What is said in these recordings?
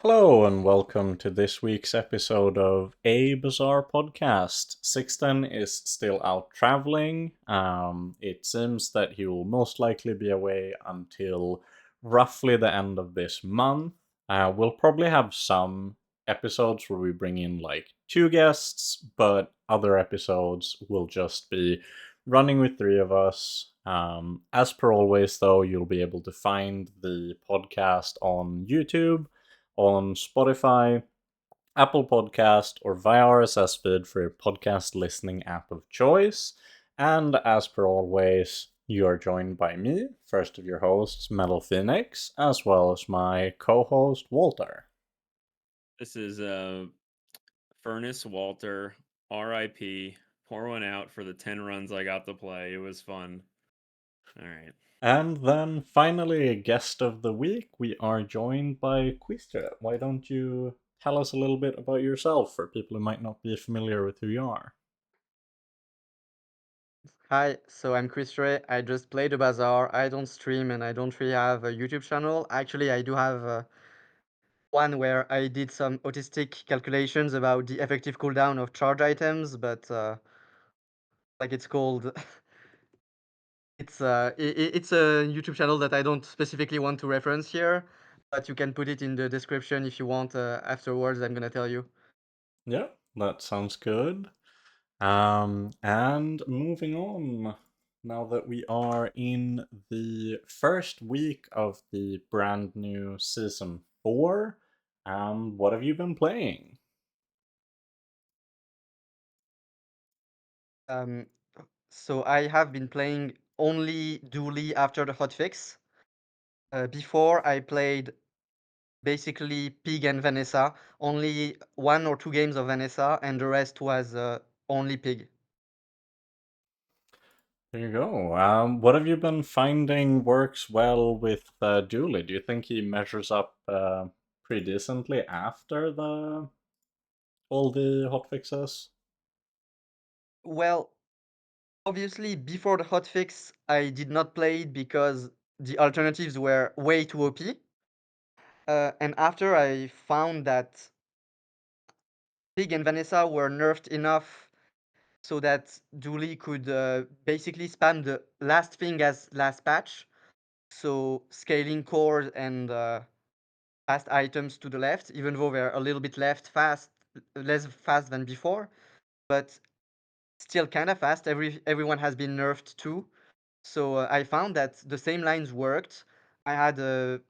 Hello and welcome to this week's episode of a Bazaar podcast. Sixten is still out traveling. It seems that he will most likely be away until roughly the end of this month. We'll probably have some episodes where we bring in like two guests, but other episodes will just be running with three of us. As per always, though, you'll be able to find the podcast on YouTube, on Spotify, Apple Podcast, or via RSS feed for your podcast listening app of choice. And as per always, you are joined by me, first of your hosts, MetallFenix, as well as my co-host, Walter. This is Furnace Walter, RIP. Pour one out for the 10 runs I got to play. It was fun. All right. And then finally, a guest of the week, we are joined by Kyustre. Why don't you tell us a little bit about yourself for people who might not be familiar with who you are? Hi, so I'm Kyustre. I just play the Bazaar. I don't stream and I don't really have a YouTube channel. Actually, I do have one where I did some autistic calculations about the effective cooldown of charge items, but like it's called, it's a YouTube channel that I don't specifically want to reference here, but you can put it in the description if you want. Afterwards, I'm gonna tell you. Yeah, that sounds good. And moving on, now that we are in the first week of the brand new season 4, what have you been playing? Um, so I have been playing only Dooley after the hotfix. Before I played basically Pig and Vanessa. Only one or two games of Vanessa, and the rest was only Pig. There you go. What have you been finding works well with Dooley? Do you think he measures up pretty decently after the all the hotfixes? Well, obviously, before the hotfix, I did not play it because the alternatives were way too OP. And after I found that Pig and Vanessa were nerfed enough so that Dooley could basically spam the last thing as last patch. So scaling cores and fast items to the left, even though they're a little bit less fast than before, but still kind of fast. Everyone has been nerfed too. So I found that the same lines worked. I had a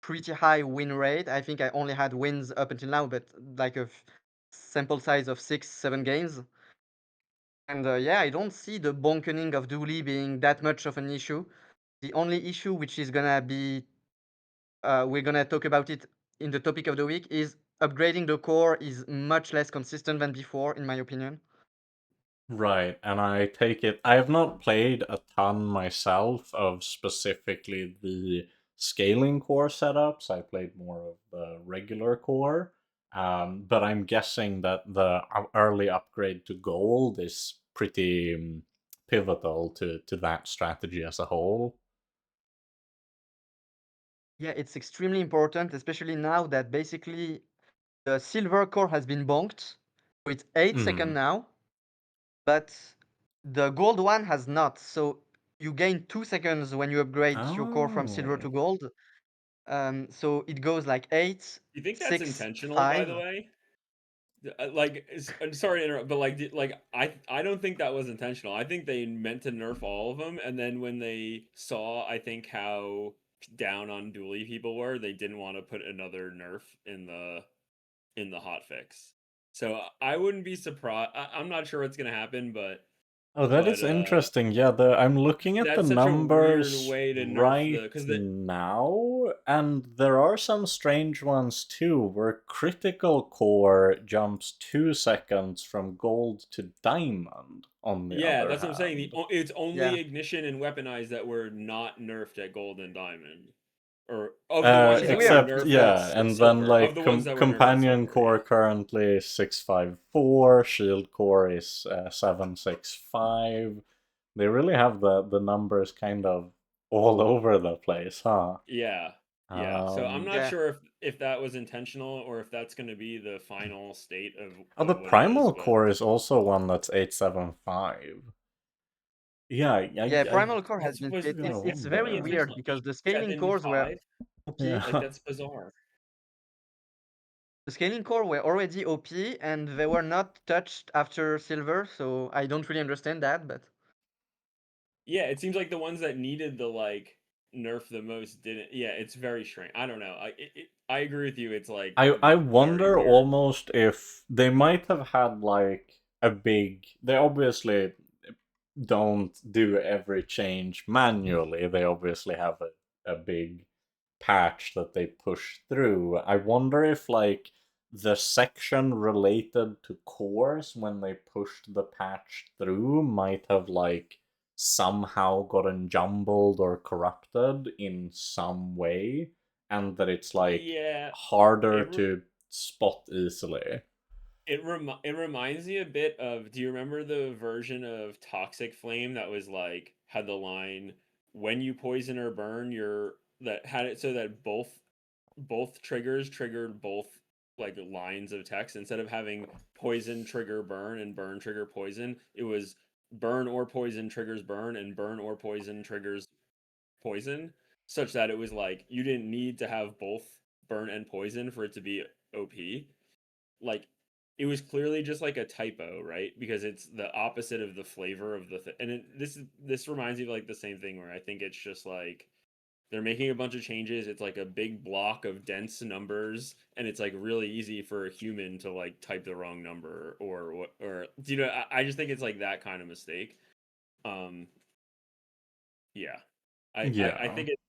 pretty high win rate. I think I only had wins up until now, but like sample size of 6, 7 games. And yeah, I don't see the bonkening of Dooley being that much of an issue. The only issue, which is gonna be, we're gonna talk about it in the topic of the week, is upgrading the core is much less consistent than before, in my opinion. Right, and I take it I have not played a ton myself of specifically the scaling core setups. I played more of the regular core. But I'm guessing that the early upgrade to gold is pretty pivotal to that strategy as a whole. Yeah, it's extremely important, especially now that basically the silver core has been bonked. So it's 8 seconds Mhm. now, but the gold one has not. So you gain 2 seconds when you upgrade your core from silver to Oh. gold. So it goes like eight, You think that's six, intentional, by the five. way? I'm sorry to interrupt, but I don't think that was intentional. I think they meant to nerf all of them, and then when they saw, I think how down on Dooley people were, they didn't want to put another nerf in the hot fix. So I wouldn't be surprised. I'm not sure what's gonna happen, Oh, that but is interesting. Yeah, I'm looking at the that's such a weird numbers way to nerf the right because the now, and there are some strange ones too, where critical core jumps 2 seconds from gold to diamond, on the yeah, other that's what I'm saying. hand. It's Yeah. only ignition and weaponized that were not nerfed at gold and diamond, or of the ones Which is that were weird. Except, nerfed at yeah, That's and then silver. Of like the ones that were nerfed at companion silver, core yeah. currently 654, shield core is 765. They really have the numbers kind of all over the place, huh? Yeah. Yeah, so I'm not Yeah. sure if that was intentional or if that's going to be the final state Oh, the of what it is, Primal but Core is also one that's 875. Yeah, Yeah, I Primal Core has it's been was split. gotta It's to very me it wonder. feels weird like because the scaling cores were 875. OP. Like Yeah. that's bizarre. The scaling core were already OP and they were not touched after silver, so I don't really understand that, but Yeah, it seems like the ones that needed the like nerf the most didn't. Yeah, it's very strange. I don't know. I agree with you. It's like I very wonder weird. almost if they might have had like a big. They obviously don't do every change manually. They obviously have a big patch that they push through. I wonder if like the section related to cores when they pushed the patch through might have like somehow gotten jumbled or corrupted in some way, and that it's like Yeah, harder it to spot easily. it reminds me a bit of, do you remember the version of Toxic Flame that was like had the line, when you poison or burn your, that had it so that both triggers triggered both like lines of text, instead of having poison trigger burn and burn trigger poison, it was burn or poison triggers burn and burn or poison triggers poison, such that it was like you didn't need to have both burn and poison for it to be OP. Like it was clearly just like a typo, right? Because it's the opposite of the flavor of the and this reminds me of like the same thing where I think it's just like they're making a bunch of changes. It's like a big block of dense numbers, and it's like really easy for a human to like type the wrong number or what, or do you know? I just think it's like that kind of mistake. Um, yeah, I Yeah. think it's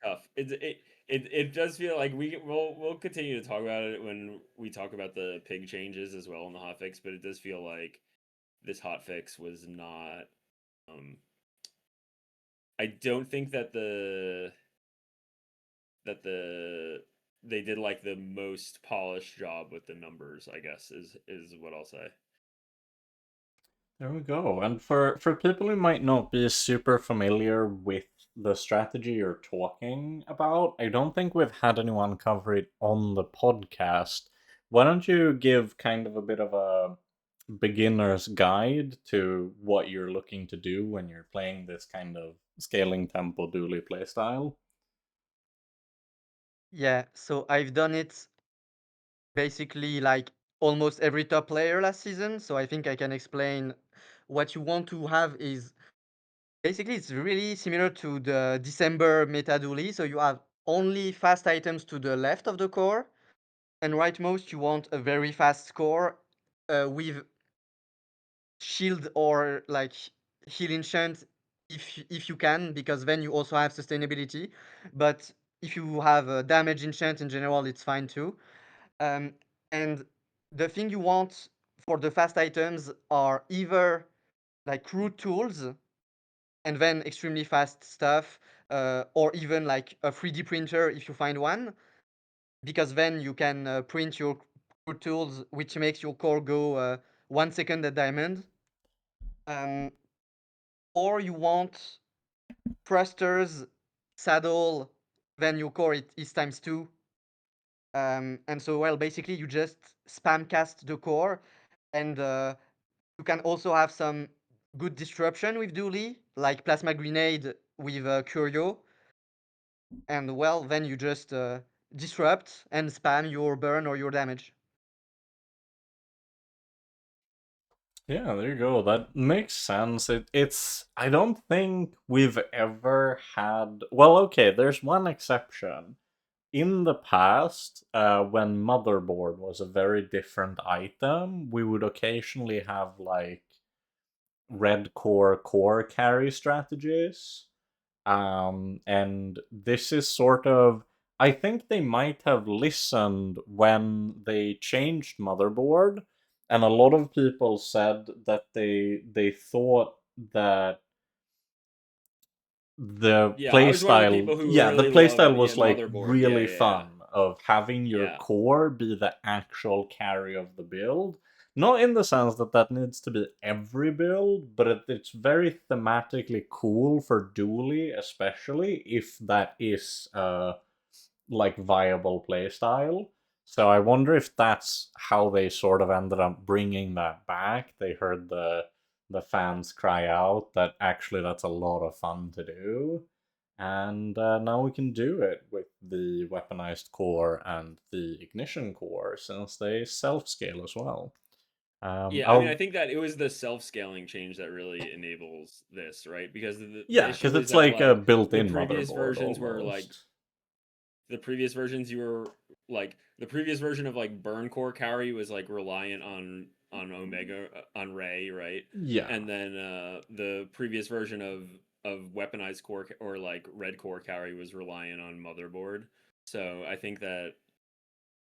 tough. It does feel like we'll continue to talk about it when we talk about the pig changes as well in the hotfix, but it does feel like this hotfix was not. Um, I don't think that the they did like the most polished job with the numbers, I guess is what I'll say. There we go. And for people who might not be super familiar with the strategy you're talking about, I don't think we've had anyone cover it on the podcast. Why don't you give kind of a bit of a beginner's guide to what you're looking to do when you're playing this kind of scaling tempo dually playstyle? yeah, so I've done it basically like almost every top player last season, so I think I can explain what you want to have is basically it's really similar to the December meta dually, so you have only fast items to the left of the core, and rightmost you want a very fast core with shield or like heal enchant if you can, because then you also have sustainability. But if you have a damage enchant in general, it's fine too. Um, and the thing you want for the fast items are either like crude tools and then extremely fast stuff, or even like a 3D printer if you find one, because then you can print your crude tools, which makes your core go 1 second at diamond. Um, or you want thrusters, saddle, then your core is times two. And so, well, basically, you just spam cast the core, and you can also have some good disruption with Dooley, like Plasma Grenade with Curio. And, well, then you just disrupt and spam your burn or your damage. Yeah, there you go. That makes sense. It's I don't think we've ever had. Well, okay, there's one exception. In the past, when motherboard was a very different item, we would occasionally have like red core carry strategies. And this is sort of, I think they might have listened when they changed motherboard, and a lot of people said that they thought that the Yeah, I was one of the playstyle, people who yeah, the really loved, playstyle yeah, was like motherboard. Yeah, really yeah, yeah. fun of having your Yeah. core be the actual carry of the build. Not in the sense that that needs to be every build, but it's very thematically cool for dually, especially if that is like viable playstyle. So I wonder if that's how they sort of ended up bringing that back. They heard the fans cry out that actually that's a lot of fun to do, and now we can do it with the weaponized core and the ignition core since they self scale as well. Yeah, I mean, I I'll think that it was the self-scaling change that really enables this, right? Because the Yeah, because issue is it's that like a like the built-in previous motherboard versions were like almost. the previous versions you were like the previous version of like burn core carry was like reliant on Omega on Ray, right? Yeah. And then the previous version of weaponized core or like red core carry was reliant on motherboard. So I think that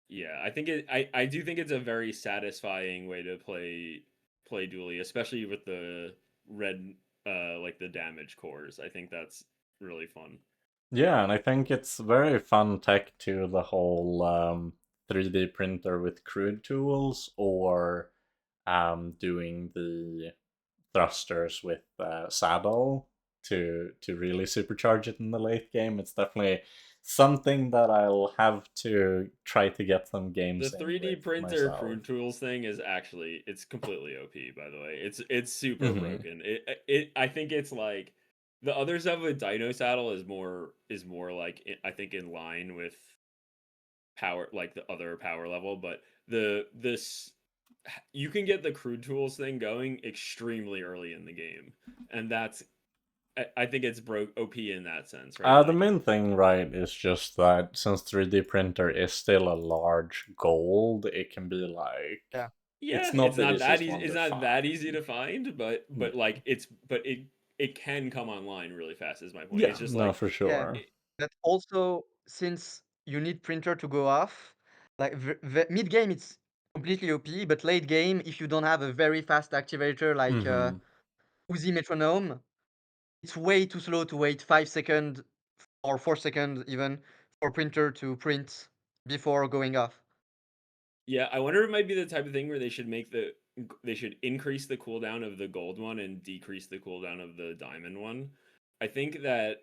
yeah, I think I do think it's a very satisfying way to play dually, especially with the red like the damage cores. I think that's really fun. Yeah, and I think it's very fun tech to the whole 3D printer with crude tools or doing the thrusters with saddle to really supercharge it in the late game. It's definitely something that I'll have to try to get some The games in 3D with printer myself. crude tools thing is actually it's completely OP by the way. It's super Hmm. broken. It I think it's like the other stuff with Dino Saddle is more like I think in line with power like the other power level, but the this you can get the crude tools thing going extremely early in the game, and that's I think it's broke OP in that sense, right? The Like main thing, right, is just that since 3D printer is still a large gold, it can be like Yeah. it's yeah, not it's the not that easiest easy. one It's to not that easy find. to find, but like but it can come online really fast. Is my point. Yeah, It's just no, like for Yeah. sure. it, But also, since you need printer to go off, like mid game, it's completely OP. But late game, if you don't have a very fast activator like Mm-hmm. Uzi Metronome, it's way too slow to wait 5 seconds or 4 seconds even for printer to print before going off. yeah. I wonder if it might be the type of thing where they should make they should increase the cooldown of the gold one and decrease the cooldown of the diamond one. I think that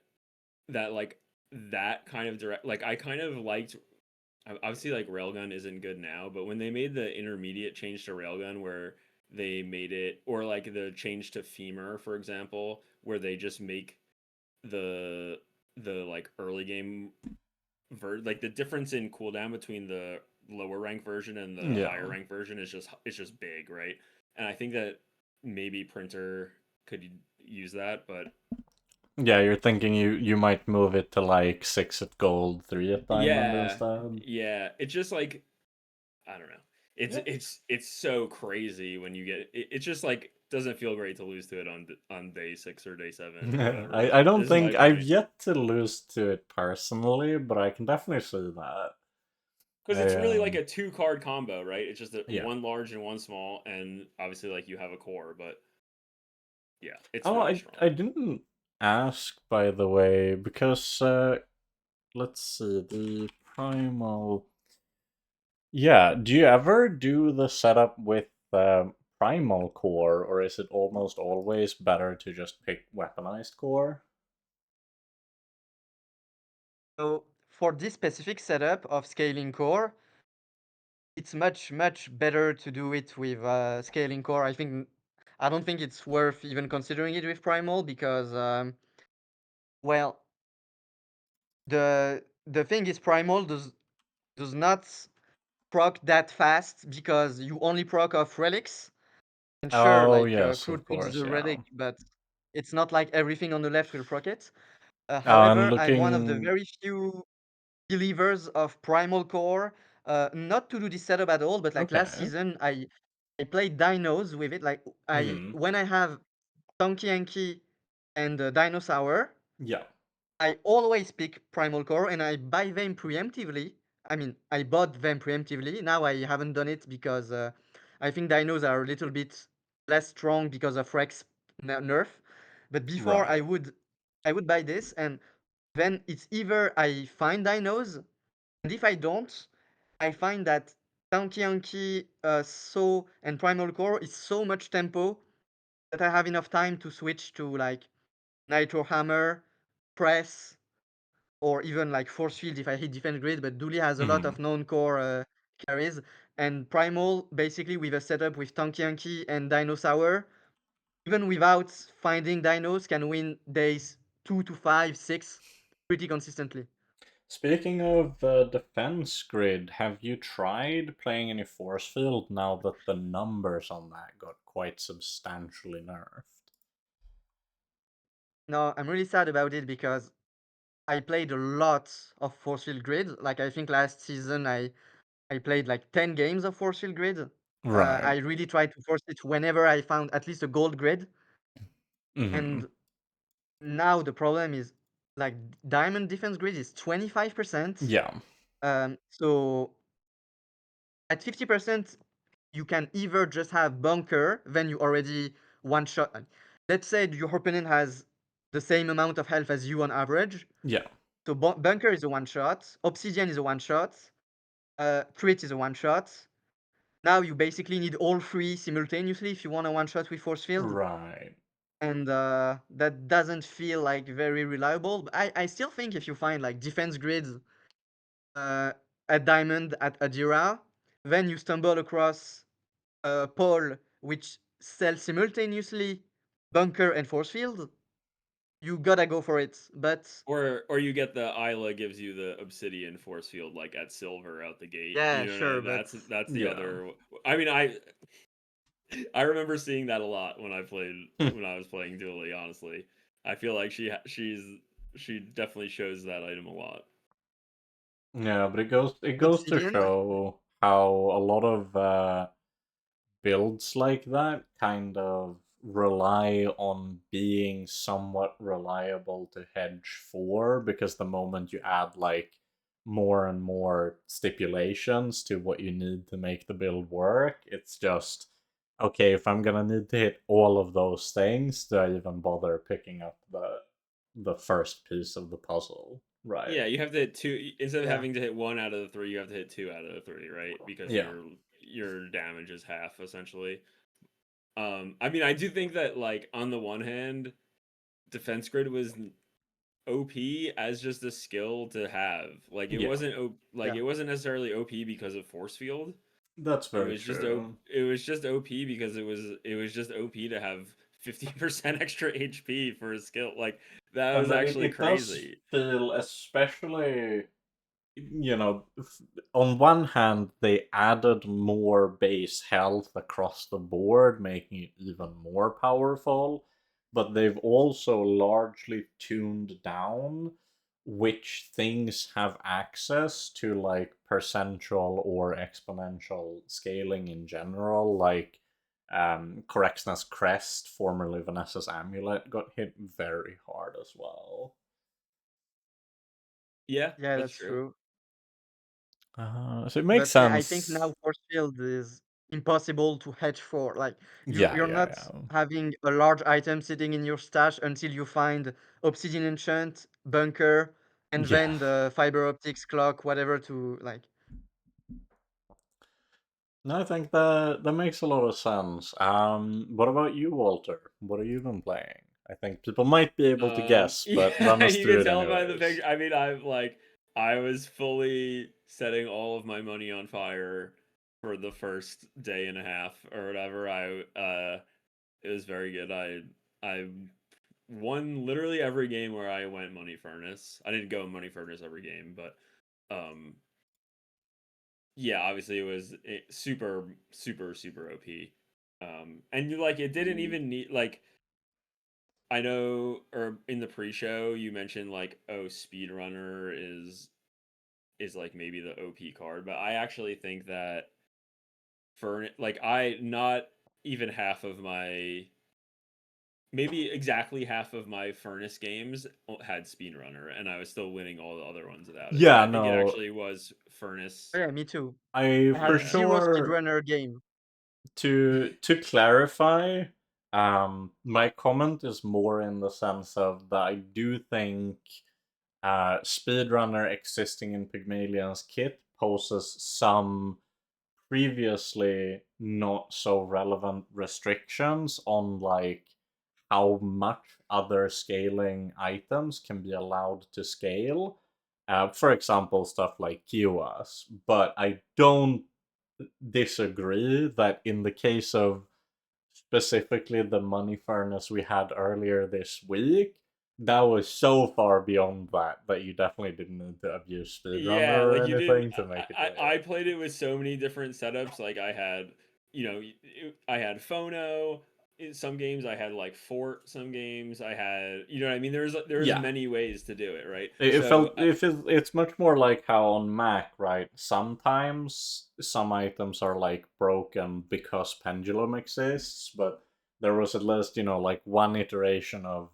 like that kind of direct like I kind of liked obviously like railgun isn't good now, but when they made the intermediate change to railgun where they made it or like the change to femur for example where they just make the like early game like the difference in cooldown between the lower rank version and the higher Yeah. rank version is just big, right? And I think that maybe printer could use that, but Yeah, you're thinking you might move it to like 6 at gold, 3 at diamond yeah, instead? yeah, it's just like I don't know. Yeah. It's so crazy when you get it. It's just like doesn't feel great to lose to it on day 6 or day 7 or whatever. I don't This is my think I've point. yet to lose to it personally, but I can definitely see that. Because it's I really like a two card combo, right? It's just Yeah. one large and one small, and obviously like you have a core, but yeah, it's Oh, really I strong. didn't ask by the way because let's see the primal. Yeah, do you ever do the setup with primal core, or is it almost always better to just pick weaponized core? So for this specific setup of scaling core, it's much better to do it with scaling core. I don't think it's worth even considering it with primal because well, the thing is primal does not proc that fast because you only proc off relics. And sure, Oh like yes, of crude puts course, the yeah. relic, but it's not like everything on the left will proc it. And However, I'm one of the looking, very few believers of primal core. Not to do this setup at all, but like last okay. season, I played dinos with it. Like I Hmm. when I have Donkey Yankee and Dinosaur, Yeah. I always pick Primal Core and I buy them preemptively. I mean, I bought them preemptively. Now I haven't done it because I think dinos are a little bit less strong because of Rex nerf. But before Right. I would buy this, and then it's either I find dinos, and if I don't, I find that Donkey Yankee, So, and Primal Core is so much tempo that I have enough time to switch to like Nitro Hammer, Press, or even like force field if I hit defense grid, but Dooley has a lot Hmm. of non-core carries. And Primal, basically with a setup with Tanky Yankee and Dinosaur, even without finding dinos, can win days 2 to 5, 6 pretty consistently. Speaking of defense grid, have you tried playing any force field now that the numbers on that got quite substantially nerfed? No, I'm really sad about it because I played a lot of force field grid. Like I think last season I played like 10 games of force field grid. Right. I really tried to force it whenever I found at least a gold grid. Hmm. And now the problem is like diamond defense grid is 25%. Yeah. So at 50%, you can either just have bunker, then you already one shot. Let's say your opponent has the same amount of health as you on average. Yeah. So bunker is a one shot, obsidian is a one shot, crit is a one shot. Now you basically need all three simultaneously if you want a one shot with force field. Right. And that doesn't feel like very reliable. But I still think if you find like defense grids uh, at diamond at Adira, then you stumble across a pole which sells simultaneously bunker and force field, you gotta go for it. But Or you get the Isla gives you the obsidian force field like at silver out the gate. yeah, You know, sure, but that's the Yeah. other. I mean, I remember seeing that a lot when I played when I was playing Dually. Honestly, I feel like she definitely shows that item a lot. Yeah, but it goes to obsidian, show how a lot of builds like that kind of rely on being somewhat reliable to hedge for, because the moment you add like more and more stipulations to what you need to make the build work, it's just okay, if I'm gonna need to hit all of those things, do I even bother picking up the first piece of the puzzle? Right. Yeah, you have to hit two instead of yeah, having to hit one out of the three. You have to hit two out of the three, right? Because Yeah. your damage is half essentially. I mean, I do think that like on the one hand, defense grid was OP as just a skill to have. Like Yeah. yeah, it wasn't necessarily OP because of force field. That's very true. It was just OP because it was just OP to have 50% extra HP for a skill. Like that And was then it, actually it does crazy. feel especially, on one hand, they added more base health across the board, making it even more powerful, but they've also largely tuned down which things have access to like percentile or exponential scaling in general, like Correctness Crest, formerly Vanessa's Amulet, got hit very hard as well. Yeah, yeah, that's that's true. true. So it makes But yeah, I think sense. now force field is impossible to hedge for. Like Yeah, you're yeah, not yeah. having a large item sitting in your stash until you find obsidian enchant, bunker, and Yeah. then the fiber optics clock, whatever to like. No, I think that makes a lot of sense. What about you, Walter? What have you been playing? I think people might be able to guess, but run Yeah, us you through can it tell by the anyways. picture. I mean, I was fully setting all of my money on fire for the first day and a half or whatever. It was very good. I won literally every game where I went money furnace. I didn't go money furnace every game, but um yeah, obviously it was super OP. And you like it didn't even need like I know, or in the pre-show you mentioned like, oh, speedrunner is like maybe the OP card, but I actually think that for like I not even half of my maybe exactly half of my furnace games had speedrunner, and I was still winning all the other ones without it. So Yeah, I think it no, actually was furnace. Yeah, me too. I I for had Yeah. zero sure speedrunner game. to clarify, my comment is more in the sense of that I do think speedrunner existing in Pygmalion's kit poses some previously not so relevant restrictions on like how much other scaling items can be allowed to scale. For example, stuff like Kiwas. But I don't disagree that in the case of specifically the money furnace we had earlier this week, that was so far beyond that you definitely didn't need to abuse speedrunner Yeah, or like you didn't. anything to make it I later. played it with so many different setups. Like I had, I had phono. In some games, I had like fort. Some games, I had, you know what I mean. There's Yeah, many ways to do it, right? it So felt if it's much more like how on Mac, right? Sometimes some items are like broken because pendulum exists, but there was at least like one iteration of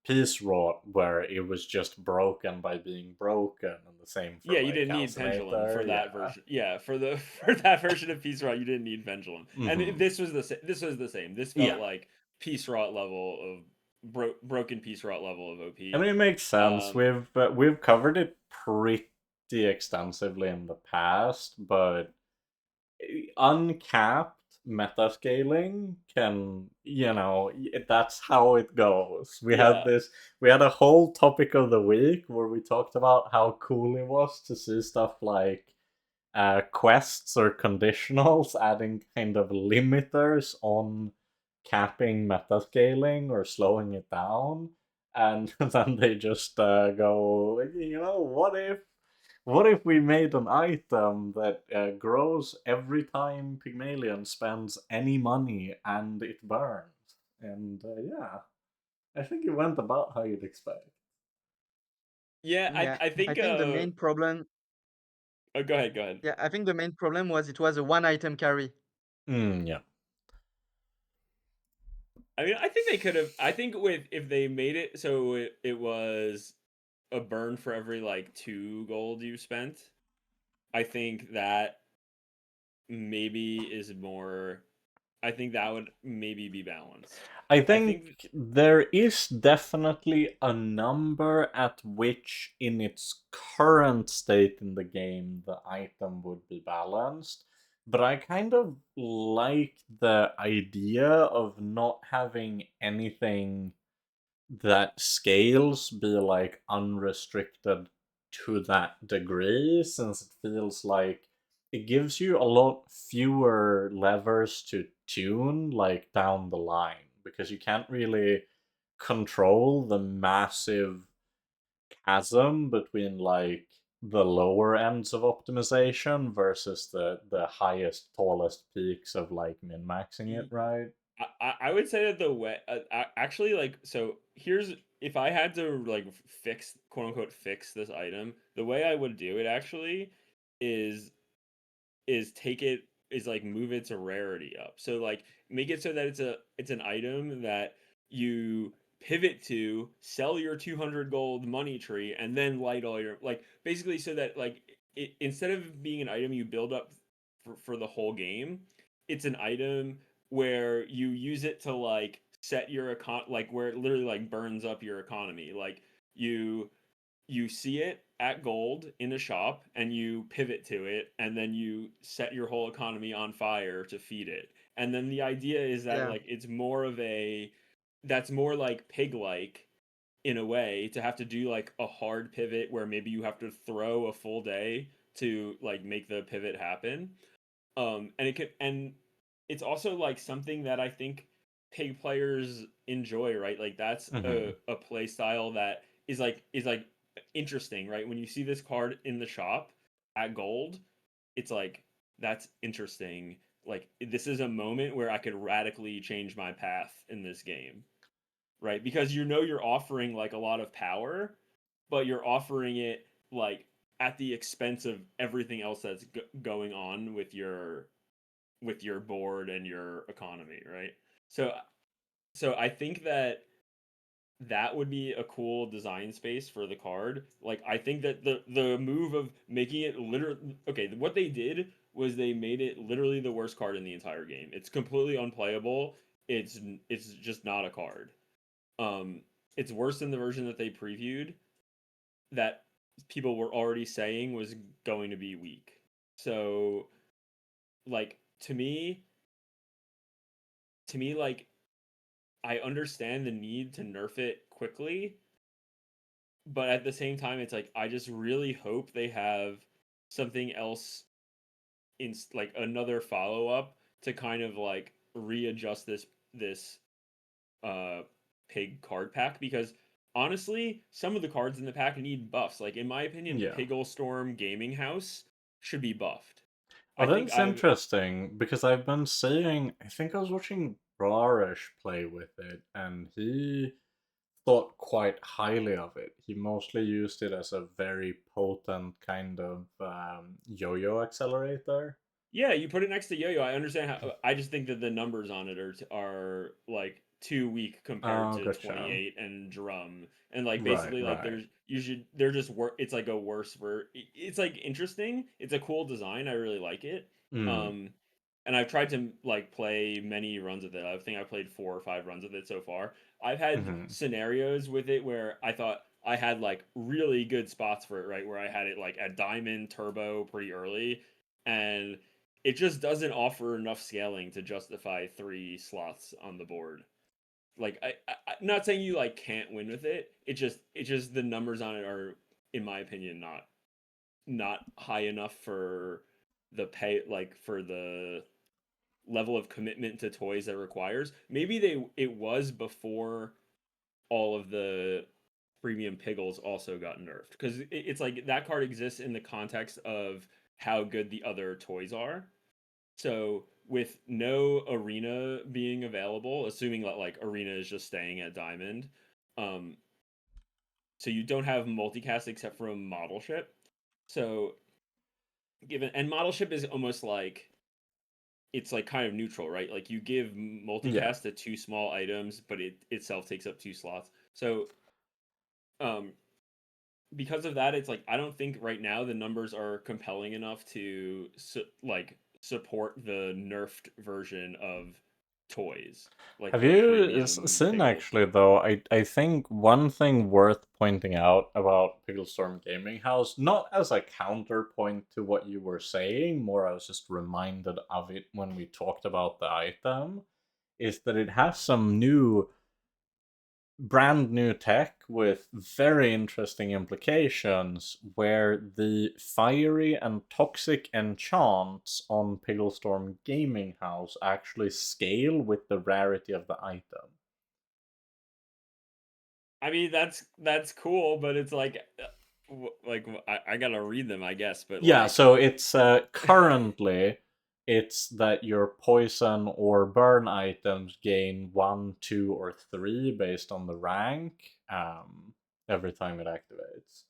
Peace Wrought where it was just broken by being broken, and the same for yeah, you like didn't need pendulum for Calcinator. that Yeah. version. Yeah, for the for that version of Peace Rot, you didn't need pendulum. And Hmm. this was this was the same. This felt Yeah. like Peace Rot level of broken Peace Rot level of I OP. mean, it makes sense. Um, We've covered it pretty extensively in the past, but uncapped metascaling can, that's how it goes. yeah, We had a whole topic of the week where we talked about how cool it was to see stuff like quests or conditionals adding kind of limiters on capping metascaling or slowing it down. And then they just go, what if we made an item that grows every time Pygmalion spends any money and it burns? And yeah, I think it went about how you'd expect. yeah. Yeah, I I think. think the main problem. Oh, go ahead. Go ahead. Yeah, I think the main problem was it was a one item carry. Yeah. I mean, I think they could have. I think with if they made it so it was a burn for every like 2 gold you spent. I think that maybe is more. I think that would maybe be balanced. I I think think. there is definitely a number at which, in its current state in the game, the item would be balanced. But I kind of like the idea of not having anything that scales be like unrestricted to that degree, since it feels like it gives you a lot fewer levers to tune like down the line, because you can't really control the massive chasm between like the lower ends of optimization versus the highest tallest peaks of like min-maxing it, right? I would say that the way actually like so here's if I had to like fix quote unquote fix this item, the way I would do it actually is take it is like move its rarity up. So like make it so that it's an item that you pivot to, sell your 200 gold money tree, and then light all your like basically so that like instead of being an item you build up for the whole game, it's an item where you use it to like set your like where it literally like burns up your economy. Like you see it at gold in a shop and you pivot to it and then you set your whole economy on fire to feed it. And then the idea is that Yeah, like it's more of a that's more like pig like in a way to have to do like a hard pivot where maybe you have to throw a full day to like make the pivot happen. And it could and it's also like something that I think pig players enjoy, right? Like that's Hmm. a play style that is like interesting, right? When you see this card in the shop at gold, it's like that's interesting. Like this is a moment where I could radically change my path in this game, right? Because you know you're offering like a lot of power, but you're offering it like at the expense of everything else that's going on with your board and your economy, right? So I think that that would be a cool design space for the card. Like I think that the move of making it literally okay, what they did was they made it literally the worst card in the entire game. It's completely unplayable. It's just not a card. Um it's worse than the version that they previewed that people were already saying was going to be weak. So like to me like I understand the need to nerf it quickly, but at the same time, it's like I just really hope they have something else in like another follow up to kind of like readjust this uh pig card pack, because honestly, some of the cards in the pack need buffs. Like in my opinion, Yeah. Pigglestorm Gaming House should be buffed. Oh, I think that's I've interesting because I've been seeing. I think I was watching Brarish play with it, and he thought quite highly of it. He mostly used it as a very potent kind of yo-yo accelerator. Yeah, you put it next to Yo-Yo. I understand how. I just think that the numbers on it are like too weak compared Oh, to gotcha. 28 and Drum, and like Right, basically like right. there's you should they're just It's like a worse It's like interesting. It's a cool design. I really like it. Mm. Um, and I've tried to like play many runs with it. I think I played 4 or 5 runs with it so far. I've had Hmm. scenarios with it where I thought I had like really good spots for it, right? Where I had it like at Diamond Turbo pretty early, and it just doesn't offer enough scaling to justify 3 slots on the board. Like I'm not saying you like can't win with it. It just the numbers on it are, in my opinion, not high enough for the pay, like for the level of commitment to toys that it requires. Maybe it was before all of the premium Piggles also got nerfed, because it's like that card exists in the context of how good the other toys are. So with no arena being available, assuming that like arena is just staying at Diamond, um, so you don't have multicast except for a model ship. So given and model ship is almost like it's like kind of neutral, right? Like you give Yeah. multicast to 2 small items, but it itself takes up 2 slots. So um, because of that, it's like I don't think right now the numbers are compelling enough to like support the nerfed version of toys, like Have the you premium seen Piggles. actually though? I think one thing worth pointing out about Pigglestorm Gaming House, not as a counterpoint to what you were saying, more I was just reminded of it when we talked about the item, is that it has some brand new tech with very interesting implications where the fiery and toxic enchants on Pigglestorm Gaming House actually scale with the rarity of the item. I mean, that's cool, but it's like, I gotta read them, I guess. But Yeah, like, so it's currently it's that your poison or burn items gain 1, 2, or 3 based on the rank every time it activates.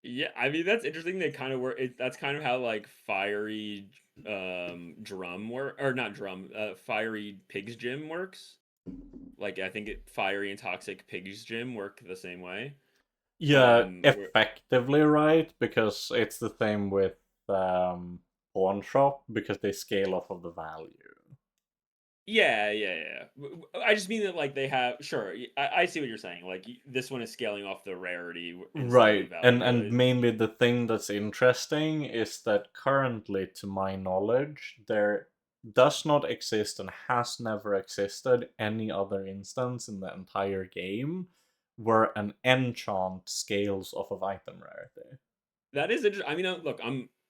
yeah, I mean that's interesting. They kind of work. That's kind of how like fiery drum work, or not drum, fiery pigs gym works. Like I think fiery and toxic pigs gym work the same way. Yeah, Where effectively right, because it's the same with pawn shop because they scale off of the value. Yeah, yeah, yeah. I just mean that like they have sure. I see what you're saying. Like this one is scaling off the rarity instead of the Right, value. and mainly the thing that's interesting is that currently, to my knowledge, there does not exist and has never existed any other instance in the entire game where an enchant scales off of item rarity. That is interesting. I mean, look,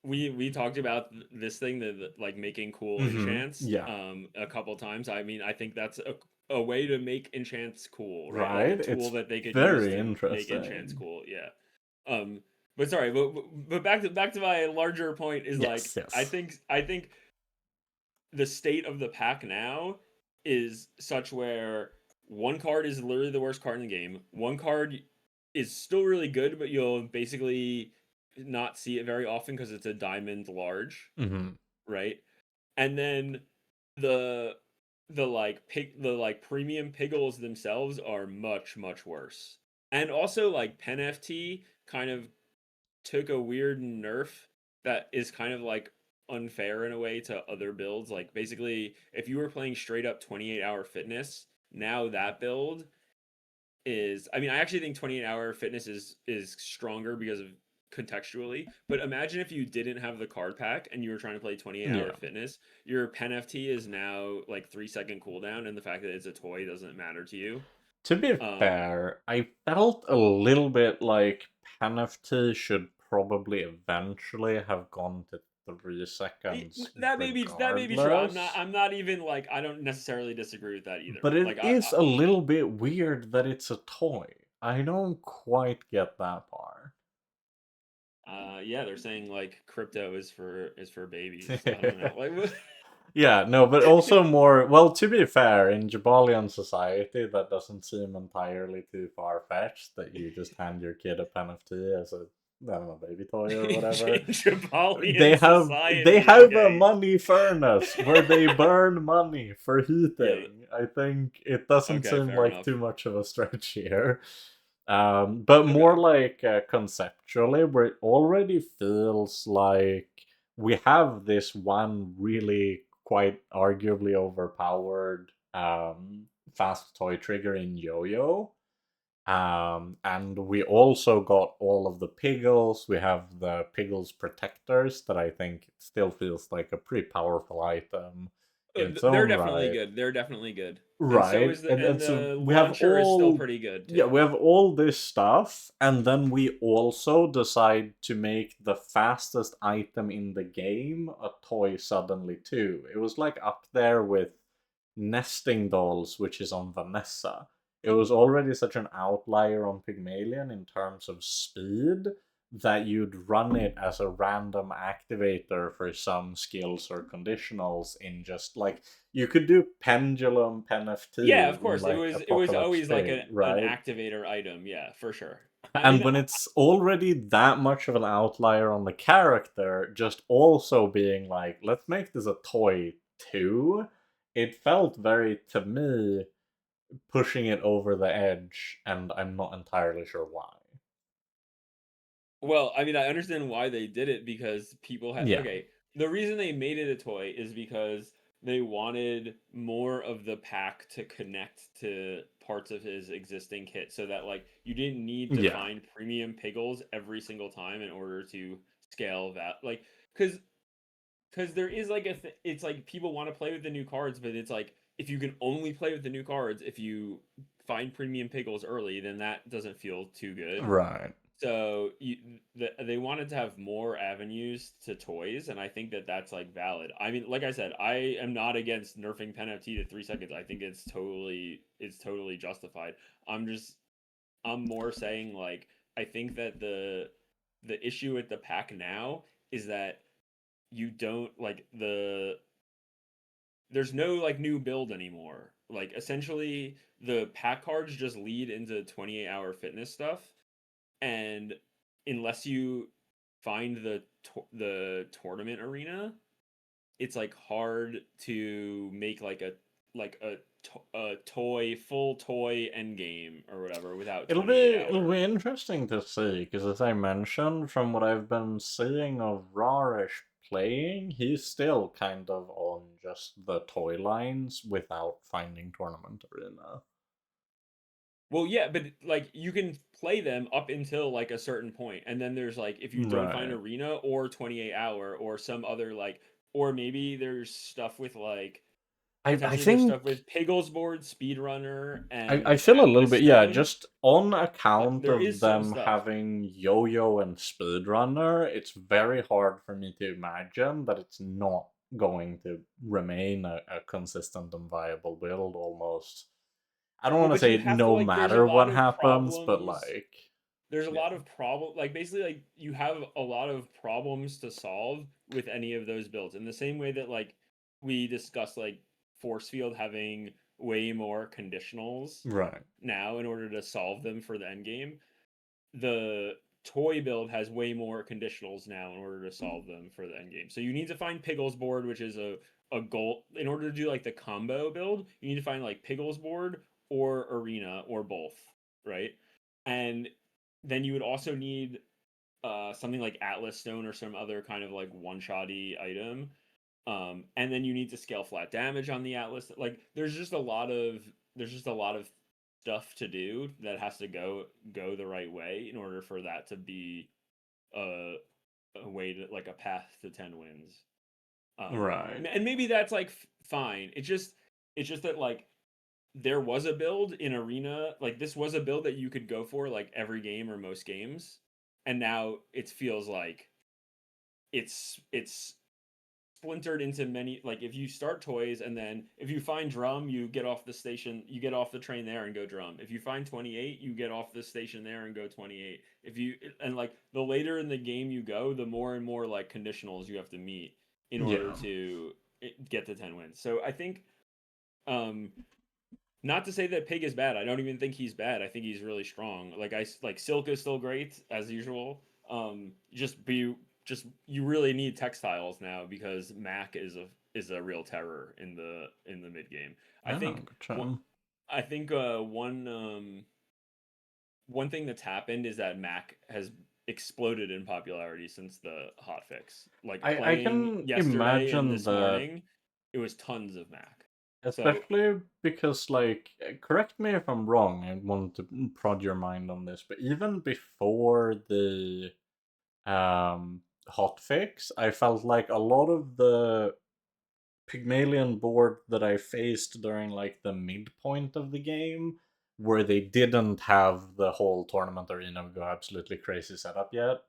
we talked about this thing that like making cool Mm-hmm. enchants Yeah. a couple times. I mean, I think that's a way to make enchants cool, right? Like a Right? tool It's that they could use very to make enchants interesting. cool. Yeah. Um, but sorry, but back to my larger point is like Yes, yes. I think the state of the pack now is such where one card is literally the worst card in the game. One card is still really good, but you'll basically not see it very often because it's a diamond large, Mm-hmm. right? And then the the like premium piggles themselves are much worse. And also like Pen FT kind of took a weird nerf that is kind of like unfair in a way to other builds. Like basically, if you were playing straight up 28-hour fitness, now that build is I mean, I actually think 28-hour fitness is stronger because of contextually, but imagine if you didn't have the card pack and you were trying to play 28-hour Yeah. fitness, your pen FT is now like 3-second cooldown, and the fact that it's a toy doesn't matter to you. To be fair, I felt a little bit like NFT should probably eventually have gone to 3 seconds That may be true. regardless. I'm not even like I don't necessarily disagree with that either. But it Like is a little bit weird that it's a toy. I don't quite get that part. yeah, they're saying like crypto is for babies. I don't know. Like Yeah, no, but also more. Well, to be fair, in Jabalian society, that doesn't seem entirely too far fetched that you just hand your kid a pen of tea as a, I don't know, baby toy or whatever. Jabalian They society. have a Okay. money furnace where they burn money for Yeah. heating. I think it doesn't Okay, seem fair like enough. too much of a stretch here. But more Okay. like conceptually, where it already feels like we have this one really quite arguably overpowered fast toy trigger in Yo-Yo. And we also got all of the Piggles. We have the Piggles protectors that I think still feels like a pretty powerful item in its They're own definitely right. good. They're definitely good. And so Right. is the And so the we have launcher is still all, pretty good yeah, too. we have all this stuff, and then we also decide to make the fastest item in the game a toy suddenly too. It was like up there with nesting dolls, which is on Vanessa. It was already such an outlier on Pygmalion in terms of speed that you'd run it as a random activator for some skills or conditionals in just like you could do pendulum pen Yeah, of FT in course. like It was Apocalypse always like Pig, an right? activator item. Yeah, for sure. I And mean, when it's already that much of an outlier on the character, just also being like, let's make this a toy too, it felt very, to me, pushing it over the edge, and I'm not entirely sure why. well, I mean, I understand why they did it because people had Yeah. okay. The reason they made it a toy is because they wanted more of the pack to connect to parts of his existing kit so that like you didn't need to Yeah. find premium piggles every single time in order to scale that like cuz there is like it's like people want to play with the new cards, but it's like if you can only play with the new cards if you find premium piggles early, then that doesn't feel too good. Right. So they wanted to have more avenues to toys, and I think that that's like valid. I mean, like I said, I am not against nerfing pen FT to 3 seconds. I think it's totally justified. I'm just I'm more saying like I think that the issue with the pack now is that you don't like there's no like new build anymore. Like essentially the pack cards just lead into 28-hour fitness stuff, and unless you find the tournament arena, it's like hard to make like a toy full toy end game or whatever without 28 It'll hours. be interesting to see because, as I mentioned, from what I've been seeing of Rarish playing, he's still kind of on just the toy lines without finding tournament arena. Well, yeah, but like you can play them up until like a certain point, and then there's like if you don't find Right. arena or 28-hour or some other like, or maybe there's stuff with like I potentially there's think stuff with Piggles board, Speedrunner, I and feel a little Atlas bit, yeah, Stone. just on Like account there of is some them stuff. having Yo-Yo and Speedrunner, it's very hard for me to imagine that it's not going to remain a consistent and viable build almost. I don't Well, want to but you say have to no like there's a matter lot what of happens, but problems. like, There's a yeah. lot of problem like basically like you have a lot of problems to solve with any of those builds. In the same way that like we discussed like force field having way more conditionals Right. now in order to solve them for the end game. The toy build has way more conditionals now in order to solve them for the end game. So you need to find Piggles board, which is a goal in order to do like the combo build. You need to find like Piggles board or arena or both, right? And then you would also need something like Atlas Stone or some other kind of like one shotty item. And then you need to scale flat damage on the Atlas. Like there's just a lot of stuff to do that has to go the right way in order for that to be a a way to like a path to 10 wins. Right. And maybe that's like fine. It's just that like there was a build in Arena, like this was a build that you could go for like every game or most games, and now it feels like it's splintered into many. Like if you start toys and then if you find drum, you get off the station, you get off the train there and go drum. If you find 28, you get off the station there and go 28. If you and like the later in the game you go, the more and more like conditionals you have to meet in order Yeah. to get to 10 wins. So I think um not to say that Pig is bad. I don't even think he's bad. I think he's really strong. Like Silk is still great as usual. Just you really need textiles now because Mac is a real terror in the mid game. I Yeah, think good job. one thing that's happened is that Mac has exploded in popularity since the hotfix. Like I playing can yesterday and imagine this that, morning, it was tons of Mac. So especially because, like, correct me if I'm wrong, I want to prod your mind on this, but even before the hotfix, I felt like a lot of the Pygmalion board that I faced during like the midpoint of the game, where they didn't have the whole tournament arena go absolutely crazy setup yet,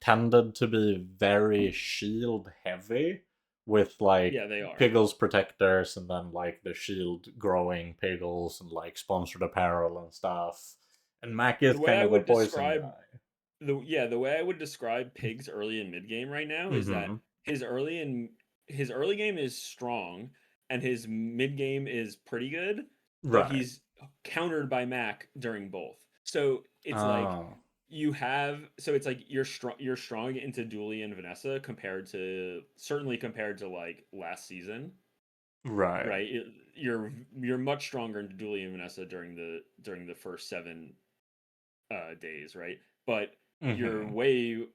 tended to be very shield heavy with like yeah, they are. Piggles protectors and then like the shield growing Piggles and like sponsored apparel and stuff. And Mac is The way kind I of a would poison describe guy. the way I would describe Pig's early and mid game right now is Mm-hmm. that his early game is strong and his mid game is pretty good, but Right. he's countered by Mac during both. So it's like Oh, it's like you're strong into Dooley and Vanessa compared to like last season, right. right? You're much stronger into Dooley and Vanessa during the first 7 days, right? But Mm-hmm.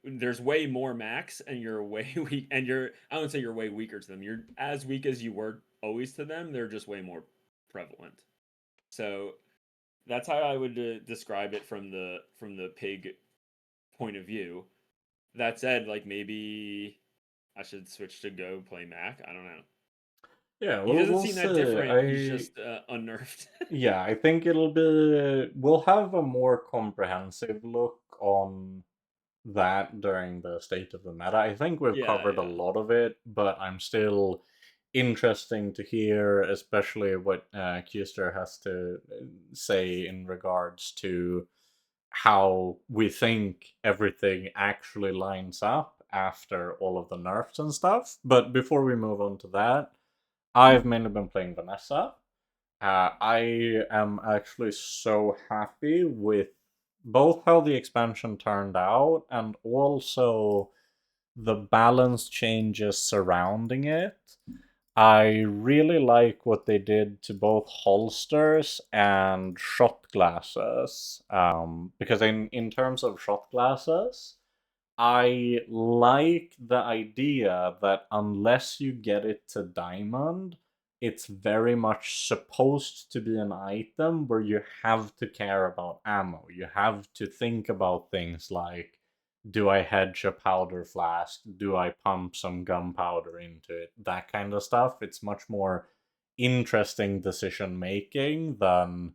there's way more max and you're way weak and you're I wouldn't say you're way weaker to them. You're as weak as you were always to them. They're just way more prevalent. So that's how I would describe it from the pig point of view. That said, like maybe I should switch to go play Mac. I don't know. Yeah, He well, doesn't we'll seem that see. different. He's just unnerved. Yeah, I think it'll be. We'll have a more comprehensive look on that during the state of the meta. I think we've Yeah, covered a yeah. lot of it, but I'm still interesting to hear, especially what Kyustre has to say in regards to how we think everything actually lines up after all of the nerfs and stuff. But before we move on to that, I've mainly been playing Vanessa. I am actually so happy with both how the expansion turned out and also the balance changes surrounding it. I really like what they did to both holsters and shot glasses. Because in terms of shot glasses, I like the idea that unless you get it to diamond, it's very much supposed to be an item where you have to care about ammo. You have to think about things like, do I hedge a powder flask? Do I pump some gunpowder into it? That kind of stuff. It's much more interesting decision making than,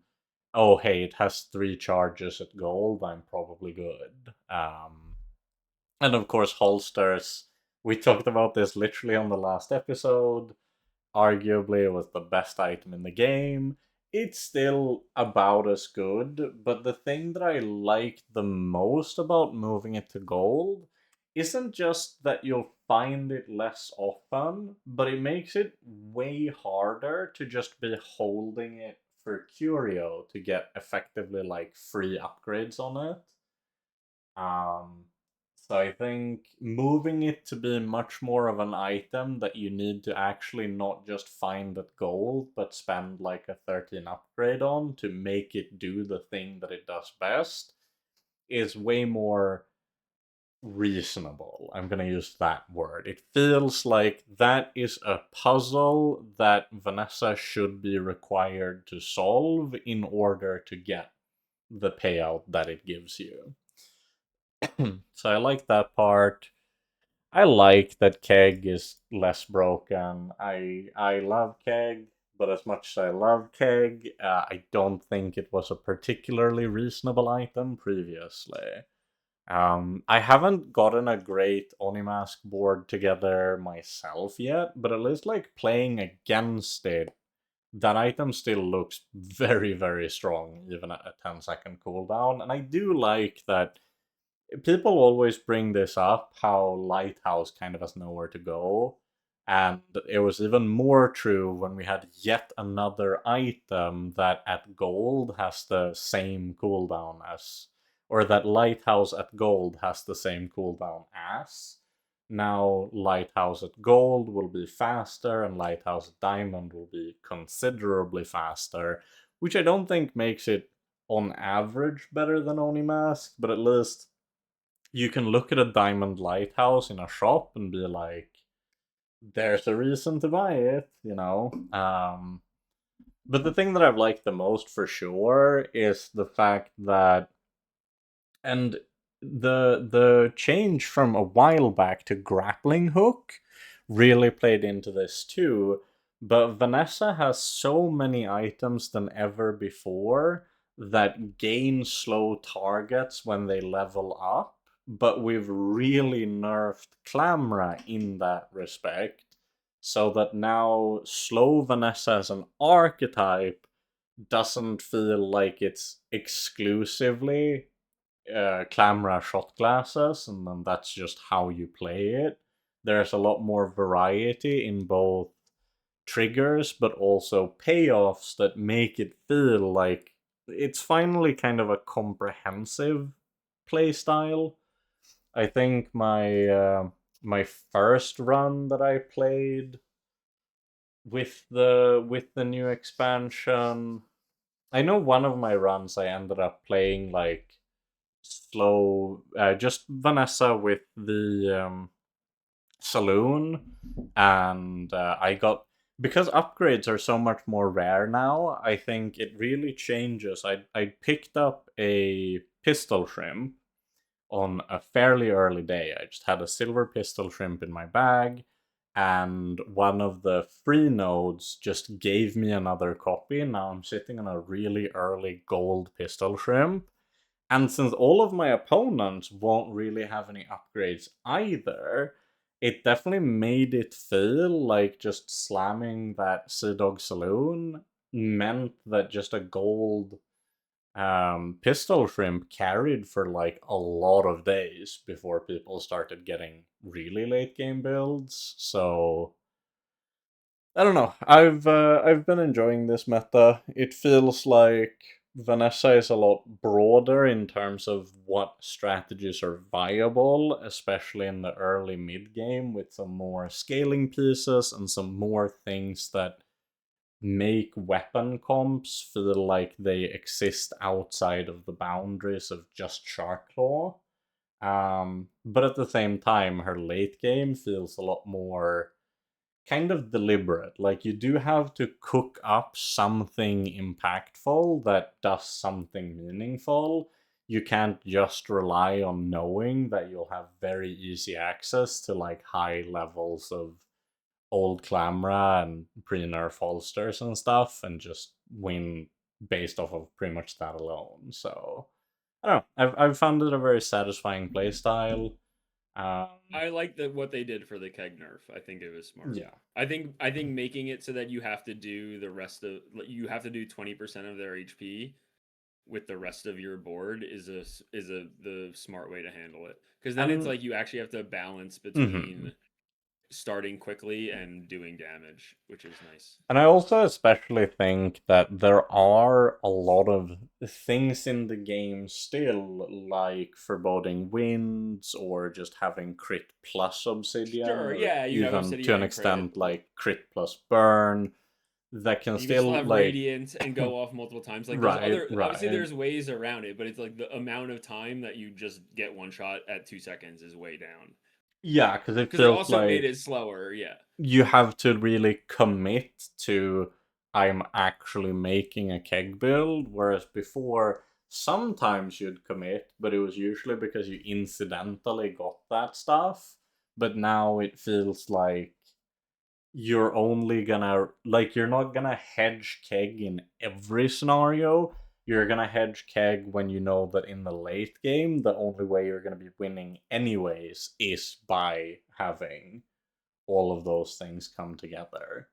oh, hey, it has 3 charges at gold. I'm probably good. And of course, holsters. We talked about this literally on the last episode. Arguably, it was the best item in the game. It's still about as good, but the thing that I like the most about moving it to gold isn't just that you'll find it less often, but it makes it way harder to just be holding it for curio to get effectively like free upgrades on it. Um, so I think moving it to be much more of an item that you need to actually not just find at gold, but spend like a 13 upgrade on to make it do the thing that it does best is way more reasonable. I'm gonna use that word. It feels like that is a puzzle that Vanessa should be required to solve in order to get the payout that it gives you. So I like that part. I like that Keg is less broken. I love Keg, but as much as I love keg, I don't think it was a particularly reasonable item previously. I haven't gotten a great Onimask board together myself yet, but at least like playing against it, that item still looks very, very strong, even at a 10-second cooldown. And I do like that people always bring this up, how Lighthouse kind of has nowhere to go. And it was even more true when we had yet another item that at gold has the same cooldown as, or that Lighthouse at gold has the same cooldown as. Now, Lighthouse at gold will be faster, and Lighthouse at diamond will be considerably faster, which I don't think makes it on average better than Onimask, but at least you can look at a diamond lighthouse in a shop and be like, there's a reason to buy it, you know? But the thing that I've liked the most for sure is the fact that, and the change from a while back to grappling hook really played into this too. But Vanessa has so many items than ever before that gain slow targets when they level up, but we've really nerfed Clamra in that respect, so that now slow Vanessa as an archetype doesn't feel like it's exclusively Clamra shot glasses, and then that's just how you play it. There's a lot more variety in both triggers, but also payoffs that make it feel like it's finally kind of a comprehensive playstyle. I think my first run that I played with the new expansion, I know one of my runs I ended up playing like slow, just Vanessa with the saloon, and I got, because upgrades are so much more rare now. I think it really changes. I picked up a pistol shrimp on a fairly early day. I just had a silver pistol shrimp in my bag, and one of the free nodes just gave me another copy. Now I'm sitting on a really early gold pistol shrimp. And since all of my opponents won't really have any upgrades either, it definitely made it feel like just slamming that Sea Dog Saloon meant that just a gold pistol shrimp carried for like a lot of days before people started getting really late game builds. So I don't know. I've been enjoying this meta. It feels like Vanessa is a lot broader in terms of what strategies are viable, especially in the early mid game, with some more scaling pieces and some more things that make weapon comps feel like they exist outside of the boundaries of just Shark Claw. But at the same time, her late game feels a lot more kind of deliberate. Like, you do have to cook up something impactful that does something meaningful. You can't just rely on knowing that you'll have very easy access to like high levels of old Clamra and pre-nerf holsters and stuff and just win based off of pretty much that alone. So I don't know. I've found it a very satisfying playstyle. I like what they did for the keg nerf. I think it was smart. Yeah. I think making it so that you have to do the rest of, you have to do 20% of their HP with the rest of your board is the smart way to handle it. Because then it's And like you actually have to balance mhm. between starting quickly and doing damage, which is nice. And I also especially think that there are a lot of things in the game still, like foreboding winds or just having crit plus obsidian, Sure, or yeah, you have even to an obsidian crit. extent like crit plus burn, that can You can still still have like radiant and go off multiple times. Like there's right, other, obviously right. there's ways around it, but it's like the amount of time that you just get one shot at 2 seconds is way down. Yeah, because it Because they feels also made like it slower, yeah. you have to really commit to I'm actually making a keg build, whereas before sometimes you'd commit, but it was usually because you incidentally got that stuff. But now it feels like you're only gonna, like, you're not gonna hedge keg in every scenario. You're gonna hedge keg when you know that in the late game the only way you're gonna be winning anyways is by having all of those things come together.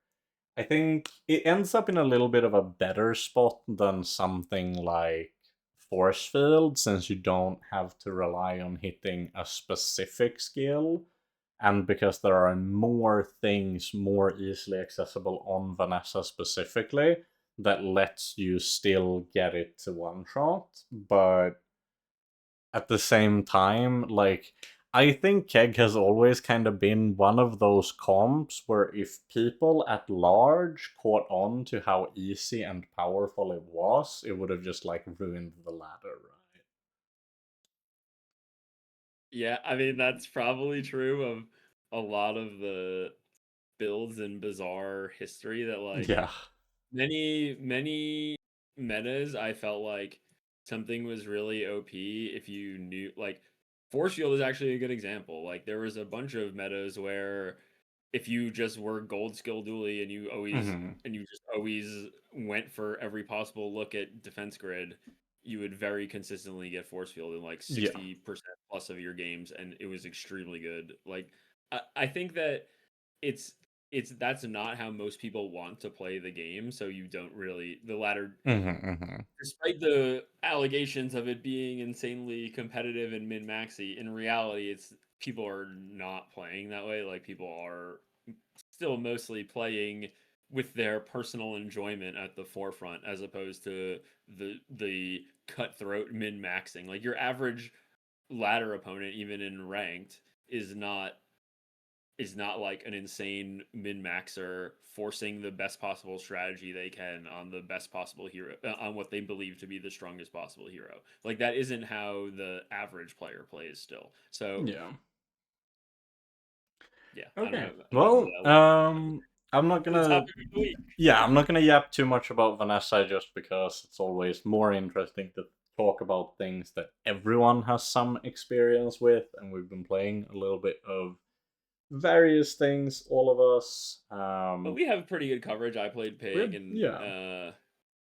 I think it ends up in a little bit of a better spot than something like Force Field, since you don't have to rely on hitting a specific skill, and because there are more things more easily accessible on Vanessa specifically that lets you still get it to one shot, but at the same time, like, I think Keg has always kind of been one of those comps where if people at large caught on to how easy and powerful it was, it would have just like ruined the ladder, right? Yeah, I mean that's probably true of a lot of the builds in Bazaar history that like Yeah. many metas I felt like something was really OP if you knew like Force Field is actually a good example. Like there was a bunch of metas where if you just were gold skill dually Hmm. and you just always went for every possible look at defense grid, you would very consistently get force field in like Yeah. 60% plus of your games, and it was extremely good. Like I think that it's it's that's not how most people want to play the game, so you don't really the latter Hmm. despite the allegations of it being insanely competitive and min maxy, in reality, it's people are not playing that way. Like people are still mostly playing with their personal enjoyment at the forefront, as opposed to the cutthroat min maxing. Like your average ladder opponent, even in ranked, is not like an insane min maxer forcing the best possible strategy they can on the best possible hero on what they believe to be the strongest possible hero. Like that isn't how the average player plays still. So Yeah. yeah, I don't Okay. know. I don't know where Well, that leads I'm not to the gonna. topic of the week. Yeah, I'm not gonna yap too much about Vanessa just because it's always more interesting to talk about things that everyone has some experience with, and we've been playing a little bit of various things, all of us. But we have pretty good coverage. I played We're Pig and yeah,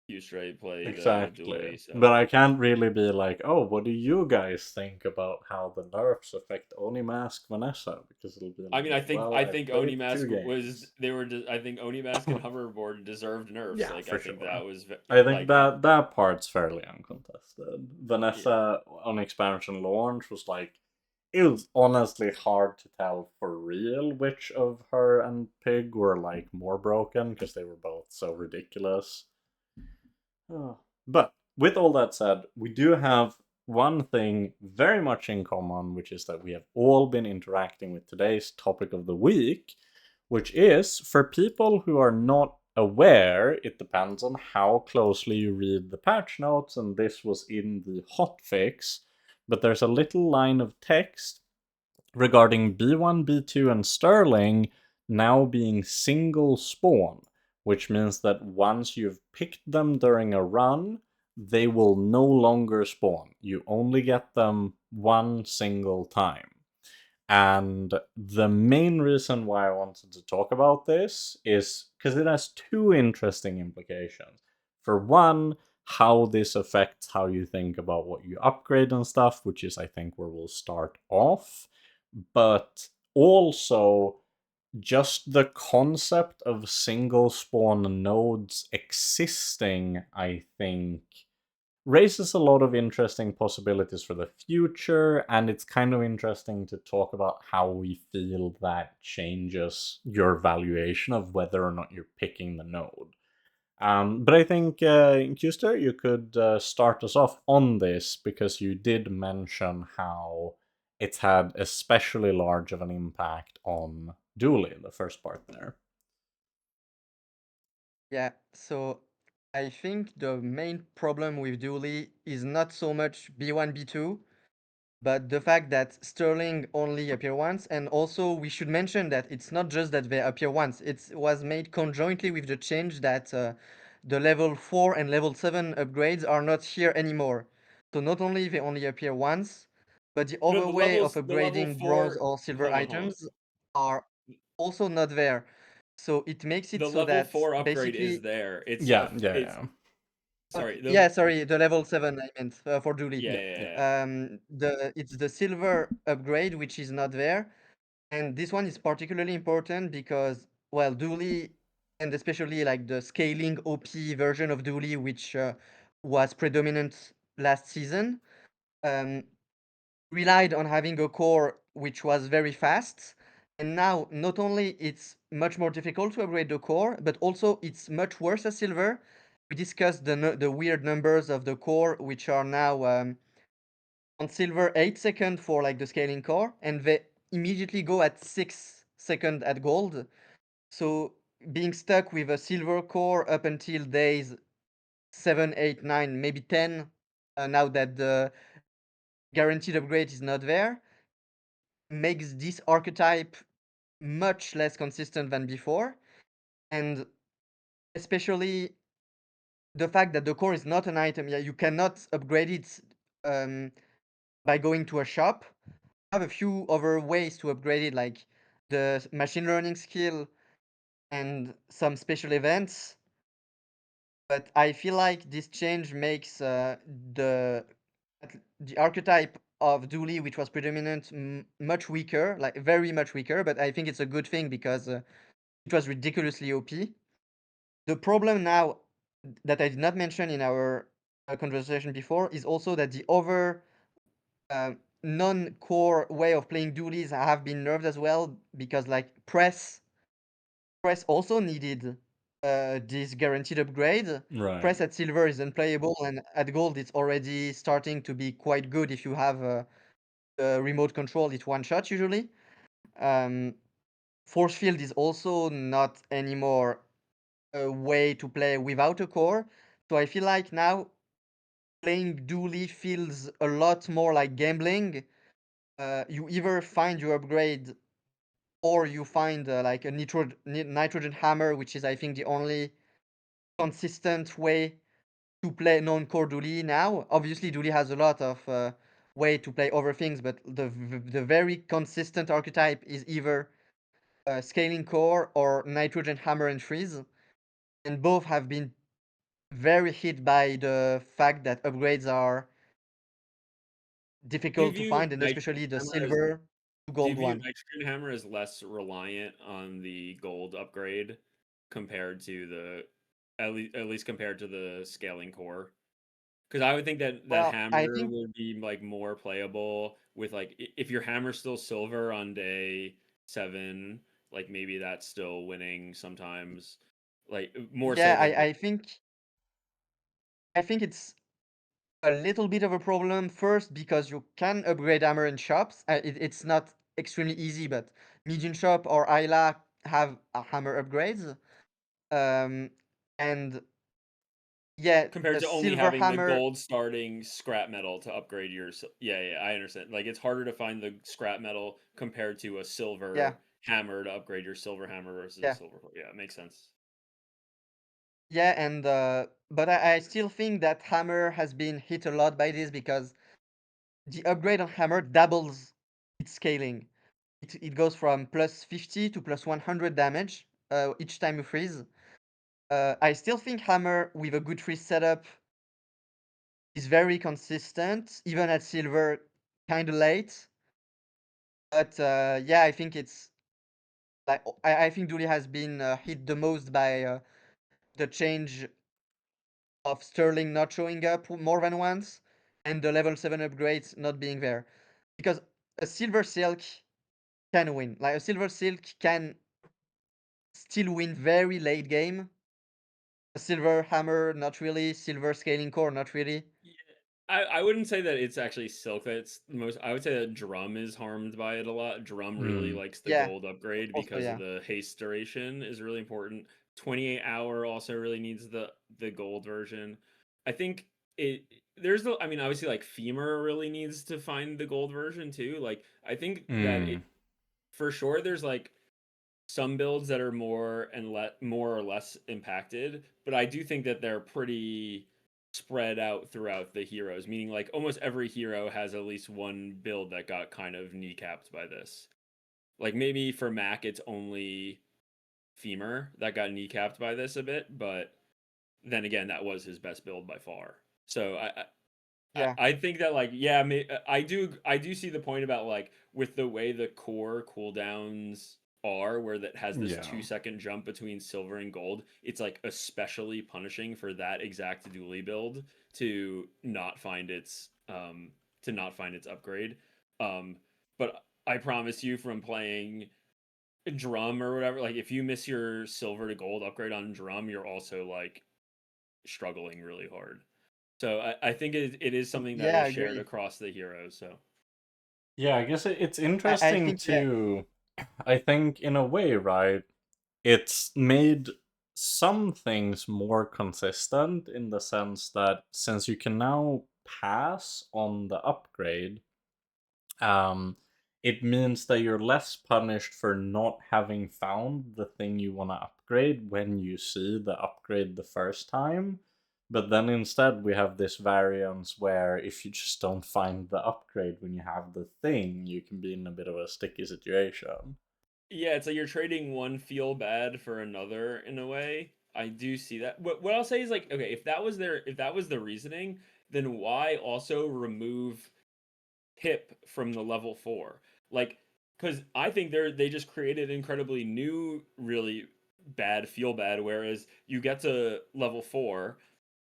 Kyustre played exactly. Dooley, so But I can't really be like, oh, what do you guys think about how the nerfs affect Oni Mask Vanessa? Because it'll be I mean, like, well, I I've think Oni played Mask two was games. they were. I think Oni Mask and Hoverboard deserved nerfs. Yeah, Like for I think sure. that was I think like that part's fairly uncontested. yeah. Vanessa on expansion launch was like, it was honestly hard to tell for real which of her and Pig were like more broken because they were both so ridiculous. Oh. But with all that said, we do have one thing very much in common, which is that we have all been interacting with today's topic of the week, which is for people who are not aware, it depends on how closely you read the patch notes, and this was in the hotfix, but there's a little line of text regarding B1, B2, and Sterling now being single spawn, which means that once you've picked them during a run, they will no longer spawn. You only get them one single time. And the main reason why I wanted to talk about this is because it has two interesting implications. For one, how this affects how you think about what you upgrade and stuff, which is, I think, where we'll start off. But also, just the concept of single spawn nodes existing, I think, raises a lot of interesting possibilities for the future, and it's kind of interesting to talk about how we feel that changes your valuation of whether or not you're picking the node. But I think, Kyustre, you could start us off on this because you did mention how it's had especially large of an impact on Dooley, the first part there. Yeah, so I think the main problem with Dooley is not so much B1, B2, but the fact that Sterling only appear once, and also we should mention that it's not just that they appear once, it was made conjointly with the change that the level 4 and level 7 upgrades are not here anymore. So not only they only appear once, but the No, other way of the level upgrading bronze four. or silver Hold on, hold on. items are also not there. So it makes it The so level that 4 upgrade is basically, there. It's Yeah, it's sorry, yeah, sorry, the level 7 I meant for Dooley. yeah, yeah, yeah, yeah. yeah. It's the silver upgrade which is not there, and this one is particularly important because, well, Dooley, and especially like the scaling OP version of Dooley, which was predominant last season, um, relied on having a core which was very fast. And now, not only it's much more difficult to upgrade the core, but also it's much worse as silver. We discussed the weird numbers of the core, which are now on silver 8 seconds for like the scaling core, and they immediately go at 6 seconds at gold. So being stuck with a silver core up until days 7, 8, 9, maybe 10, now that the guaranteed upgrade is not there, makes this archetype much less consistent than before. And especially the fact that the core is not an item. Yeah, you cannot upgrade it um, by going to a shop. I have a few other ways to upgrade it, like the machine learning skill and some special events. But I feel like this change makes the the archetype of Dooley, which was predominant, much weaker, like very much weaker. But I think it's a good thing because it was ridiculously OP. The problem now that I did not mention in our conversation before is also that the other uh, non-core way of playing dualies have been nerfed as well, because like press also needed this guaranteed upgrade. Right. Press at silver is unplayable, and at gold it's already starting to be quite good if you have a remote control. It's one shot usually. Um, Force field is also not anymore a way to play without a core. So I feel like now playing dually feels a lot more like gambling. You either find your upgrade or you find like a nitrogen hammer, which is I think the only consistent way to play non-core dually now. Obviously, dually has a lot of way to play other things, but the very consistent archetype is either scaling core or nitrogen hammer and freeze, and both have been very hit by the fact that upgrades are Do you difficult to view find, and especially the Hammer as silver to do you gold view one. Nitrogen Hammer as less reliant on the gold upgrade compared to the at least compared to the scaling core? Because I would think that Well, I hammer think, would be like more playable with like if your hammer's still silver on day 7, like maybe that's still winning sometimes, like more so yeah, than like I think it's a little bit of a problem. First, because you can upgrade hammer in shops. It's not extremely easy, but medium shop or Isla have hammer upgrades. Um, and yeah, compared a to only silver having the hammer, gold starting scrap metal to upgrade your yeah, yeah, I understand. Like it's harder to find the scrap metal compared to a yeah, silver hammer to upgrade your silver hammer versus a yeah, silver. Yeah, it makes sense. yeah, and but I still think that hammer has been hit a lot by this because the upgrade on hammer doubles its scaling. It goes from plus 50 to plus 100 damage each time you freeze. I still think hammer with a good freeze setup is very consistent, even at silver, kind of late. But yeah, I think it's like I think Dooley has been hit the most by the change of Sterling not showing up more than once and the level 7 upgrades not being there. Because a silver silk can win. Like a silver silk can still win very late game. A silver hammer, not really. Silver scaling core, not really. Yeah, I wouldn't say that it's actually silk that's the most. I would say that drum is harmed by it a lot. Drum really Hmm. likes the Yeah, gold upgrade also, because of yeah. the haste duration is really important. 28-hour also really needs the gold version. I think it there's the I mean obviously like femur really needs to find the gold version too. Like I think that it Hmm. for sure there's like some builds that are more or less impacted, but I do think that they're pretty spread out throughout the heroes, meaning like almost every hero has at least one build that got kind of kneecapped by this. Like maybe for Mac it's only femur that got kneecapped by this a bit, but then again, that was his best build by far. So Yeah. I think that like yeah, I do see the point about like with the way the core cooldowns are, where that has this Yeah. 2 second jump between silver and gold. It's like especially punishing for that exact dually build to not find its upgrade. Um, but I promise you, from playing drum or whatever, like if you miss your silver to gold upgrade on drum, you're also like struggling really hard. So I think it is something that Yeah, is I shared agree. across the heroes. So Yeah, I guess it's I interesting think, yeah. too. I think in a way, right? It's made some things more consistent in the sense that since you can now pass on the upgrade, um, it means that you're less punished for not having found the thing you want to upgrade when you see the upgrade the first time. But then instead, we have this variance where if you just don't find the upgrade when you have the thing, you can be in a bit of a sticky situation. yeah, it's like you're trading one feel bad for another in a way. I do see that. What I'll say is like, okay, if that was the reasoning, then why also remove Pip from the level 4? Like, because I think they just created incredibly new, really bad feel bad. Whereas you get to level 4,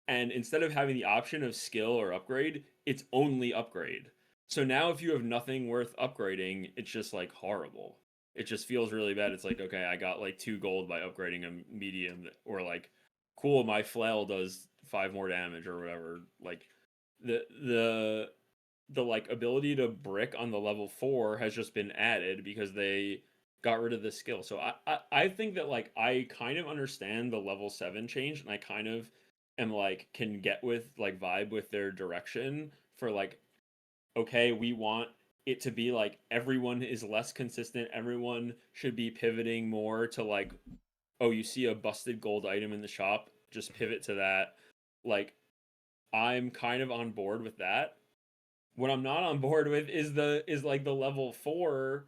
and instead of having the option of skill or upgrade, it's only upgrade. So now if you have nothing worth upgrading, it's just like horrible. It just feels really bad. It's like, okay, I got like 2 gold by upgrading a medium, or like, cool, my flail does 5 more damage or whatever. Like the the the like ability to brick on the level 4 has just been added because they got rid of the skill. So I think that like I kind of understand the level 7 change, and I kind of am like can get with like vibe with their direction for like, okay, we want it to be like everyone is less consistent, everyone should be pivoting more to like, oh, you see a busted gold item in the shop, just pivot to that. Like I'm kind of on board with that. What I'm not on board with is like the level 4.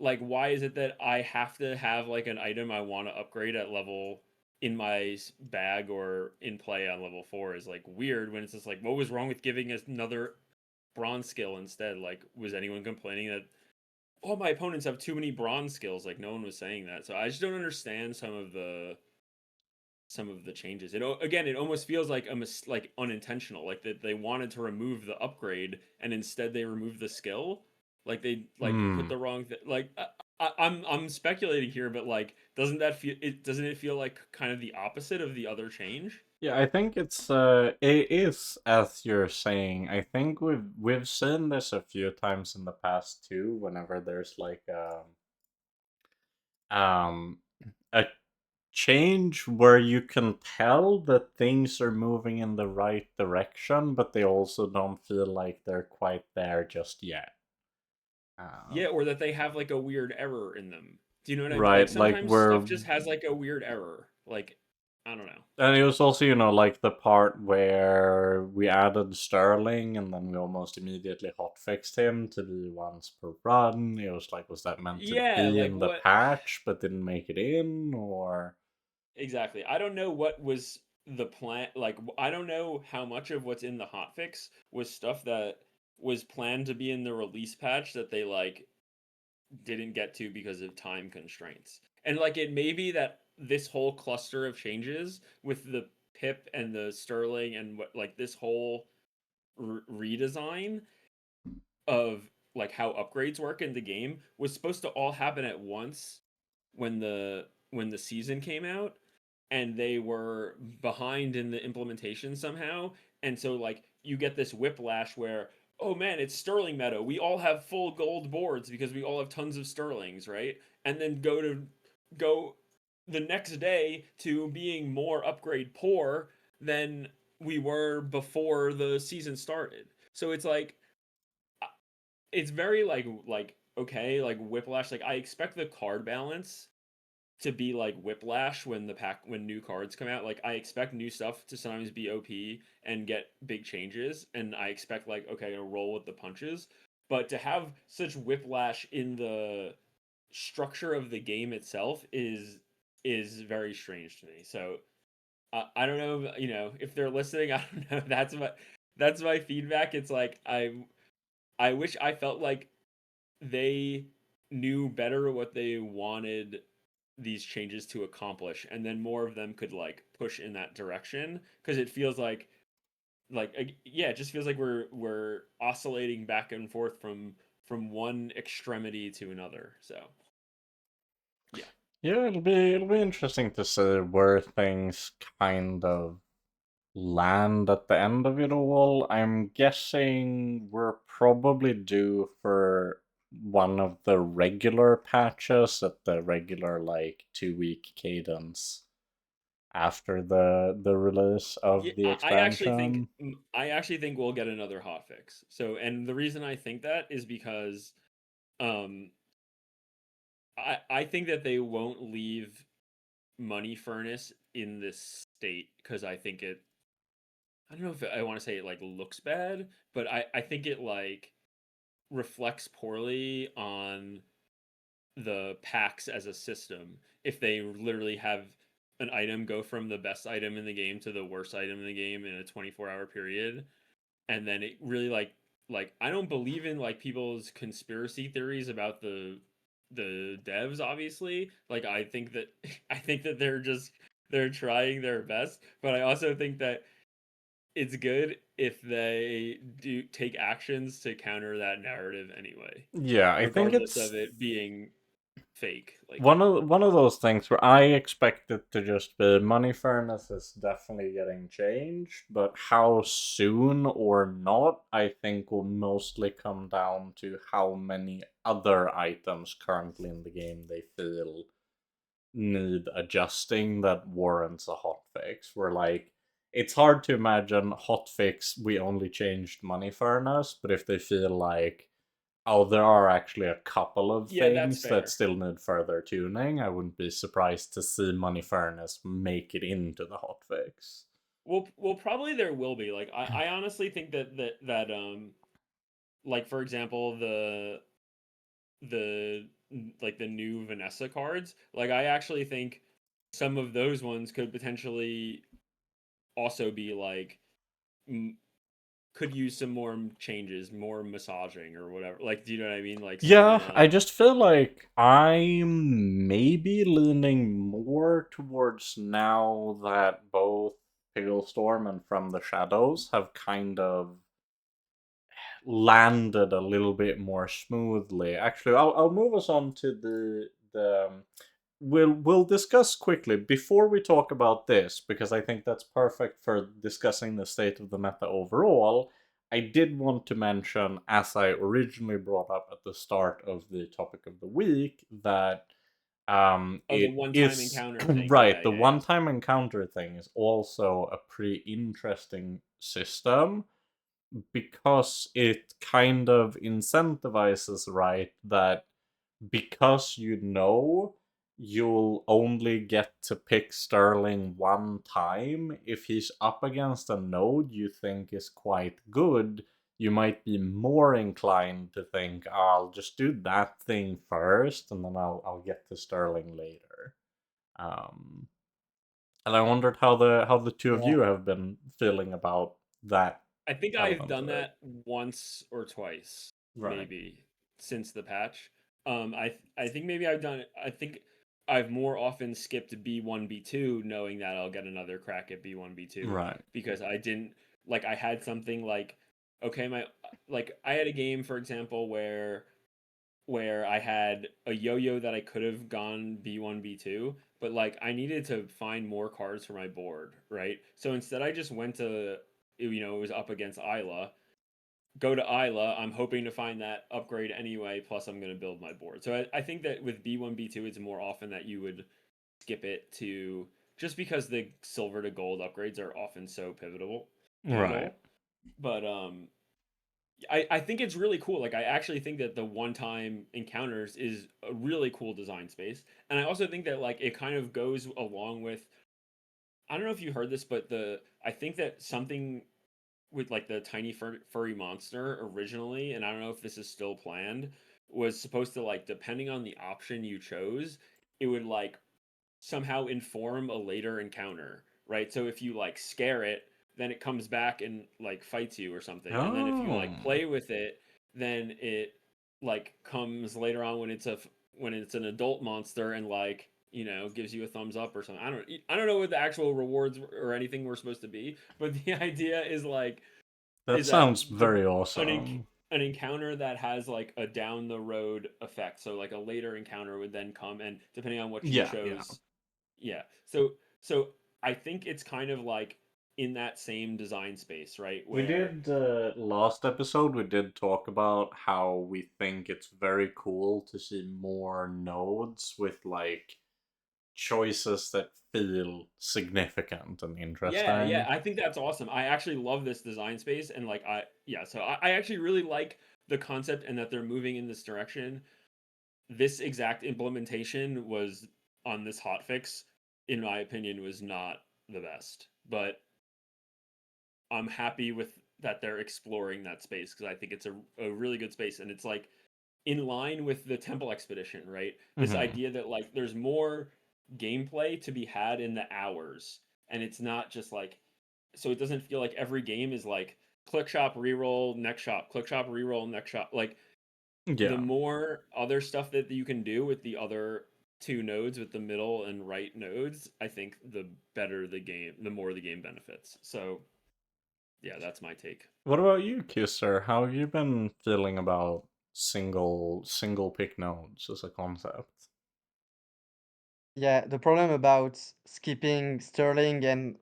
Like, why is it that I have to have like an item I want to upgrade at level in my bag or in play on level 4 is like weird, when it's just like, what was wrong with giving us another bronze skill instead? Like, was anyone complaining that, oh, my opponents have too many bronze skills? Like, no one was saying that. So I just don't understand some of the changes. Again, it almost feels like like unintentional, like that they wanted to remove the upgrade and instead they removed the skill. Like they like put Hmm. the wrong like I'm speculating here, but like doesn't it feel like kind of the opposite of the other change? Yeah, I think it is as you're saying. I think we've seen this a few times in the past too, whenever there's like um a change where you can tell that things are moving in the right direction, but they also don't feel like they're quite there just yet. Yeah, Um, or that they have like a weird error in them. Do you know what I mean? Like right, like sometimes we're stuff just has like a weird error. Like I don't know. and it was also, like the part where we added Sterling and then we almost immediately hotfixed him to be once per run. It was like, was that meant to Yeah, be like in the what patch but didn't make it in, or exactly. I don't know what was the plan. Like, I don't know how much of what's in the hotfix was stuff that was planned to be in the release patch that they like didn't get to because of time constraints. And like, it may be that this whole cluster of changes with the Pip and the Sterling and what like this whole redesign of like how upgrades work in the game was supposed to all happen at once when the season came out, and they were behind in the implementation somehow. And so like you get this whiplash where, oh man, it's sterling meta, we all have full gold boards because we all have tons of sterlings, right? And then go the next day to being more upgrade poor than we were before the season started. So it's like it's very like okay, like whiplash. Like I expect the card balance to be like whiplash when new cards come out. Like I expect new stuff to sometimes be OP and get big changes, and I expect like, okay, to roll with the punches. But to have such whiplash in the structure of the game itself is is very strange to me. So I don't know, if they're listening. I don't know. That's my feedback. It's like I wish I felt like they knew better what they wanted these changes to accomplish, and then more of them could like push in that direction, because it feels like yeah, it just feels like we're oscillating back and forth from one extremity to another. So yeah. Yeah, it'll be interesting to see where things kind of land at the end of it all. I'm guessing we're probably due for one of the regular patches at the regular like 2 week cadence after the release Yeah, of the I actually think expansion. we'll get another hotfix. So, and the reason I think that is because um I think that they won't leave Money Furnace in this state, because I don't know if I want to say it like looks bad, but I think it like reflects poorly on the packs as a system if they literally have an item go from the best item in the game to the worst item in the game in a 24-hour period. And then it really like I don't believe in like people's conspiracy theories about the devs, obviously. Like I think that I think that they're trying their best, but I also think that it's good if they do take actions to counter that narrative anyway, Yeah, I think regardless it's of it being fake. Like, one of those things where I expect it to just be money fairness is definitely getting changed, but how soon or not, I think will mostly come down to how many other items currently in the game they feel need adjusting that warrants a hotfix. Where like it's hard to imagine hotfix we only changed money fairness, but if they feel like oh, there are actually a couple of yeah, that's things that fair. still need further tuning. I wouldn't be surprised to see Money Fairness make it into the hotfix. Well, probably there will be. Like, I honestly think that like for example, the like the new Vanessa cards. Like, I actually think some of those ones could potentially also be like m- could use some more changes, more massaging or whatever. Like, do you know what I mean? Like some Yeah, I just feel like I'm maybe leaning more towards now that both Storm and From the Shadows have kind of landed a little bit more smoothly. Actually, I'll move us on to the we'll discuss quickly before we talk about this because I think that's perfect for discussing the state of the meta overall. I did want to mention, as I originally brought up at the start of the topic of the week, that oh, the it one-time is encounter thing. right. Yeah, The yeah, yeah. one-time encounter thing is also a pretty interesting system because it kind of incentivizes, right, that because you know you'll only get to pick Sterling one time, if he's up against a node you think is quite good, you might be more inclined to think, "Oh, I'll just do that thing first and then I'll get to Sterling later." Um, and I wondered how the two of Yeah. you have been feeling about that I think I've element done of it. that once or twice, Right. maybe, since the patch. I think maybe I've done it. I think I've more often skipped B1 B2, knowing that I'll get another crack at B1 B2, Right. because I didn't like I had something like okay, my like I had a game, for example, where I had a yo-yo that I could have gone B1 B2, but like I needed to find more cards for my board, right? So instead I just went to, it was up against Isla. Go to Isla, I'm hoping to find that upgrade anyway, plus I'm going to build my board. So I think that with B1 B2 it's more often that you would skip it, to just because the silver to gold upgrades are often so Right. pivotal. But I think it's really cool. Like, I actually think that the one time encounters is a really cool design space. And I also think that like it kind of goes along with, I don't know if you heard this, but I think that something with like the tiny furry monster originally, and I don't know if this is still planned, was supposed to, like, depending on the option you chose, it would like somehow inform a later encounter, right? So if you like scare it, then it comes back and like fights you or something. And then if you like Oh. play with it, then it like comes later on when it's an adult monster and like, you know, gives you a thumbs up or something. I don't know what the actual rewards or anything were supposed to be, but the idea is like That is that sounds very an awesome. an encounter that has like a down the road effect. So like a later encounter would then come, and depending on what you Yeah, yeah. chose, yeah. So I think it's kind of like in that same design space, right? We Where did last episode. We did talk about how we think it's very cool to see more nodes with like choices that feel significant and yeah, interesting. yeah, I think that's awesome. I actually love this design space, and like so I actually really like the concept and that they're moving in this direction. This exact implementation was on this hotfix, in my opinion, was not the best. But I'm happy with that they're exploring that space because I think it's a really good space, and it's like in line with the temple expedition, right? This Hmm. idea that like there's more gameplay to be had in the hours, and it's not just like, so it doesn't feel like every game is like click shop reroll next shop, click shop reroll next shop. Like the Yeah. more other stuff that you can do with the other two nodes, with the middle and right nodes, I think the better the game, the more the game benefits. So yeah, that's my take. What about you, Kyustre? How have you been feeling about single pick nodes as a concept? Yeah, the problem about skipping Sterling and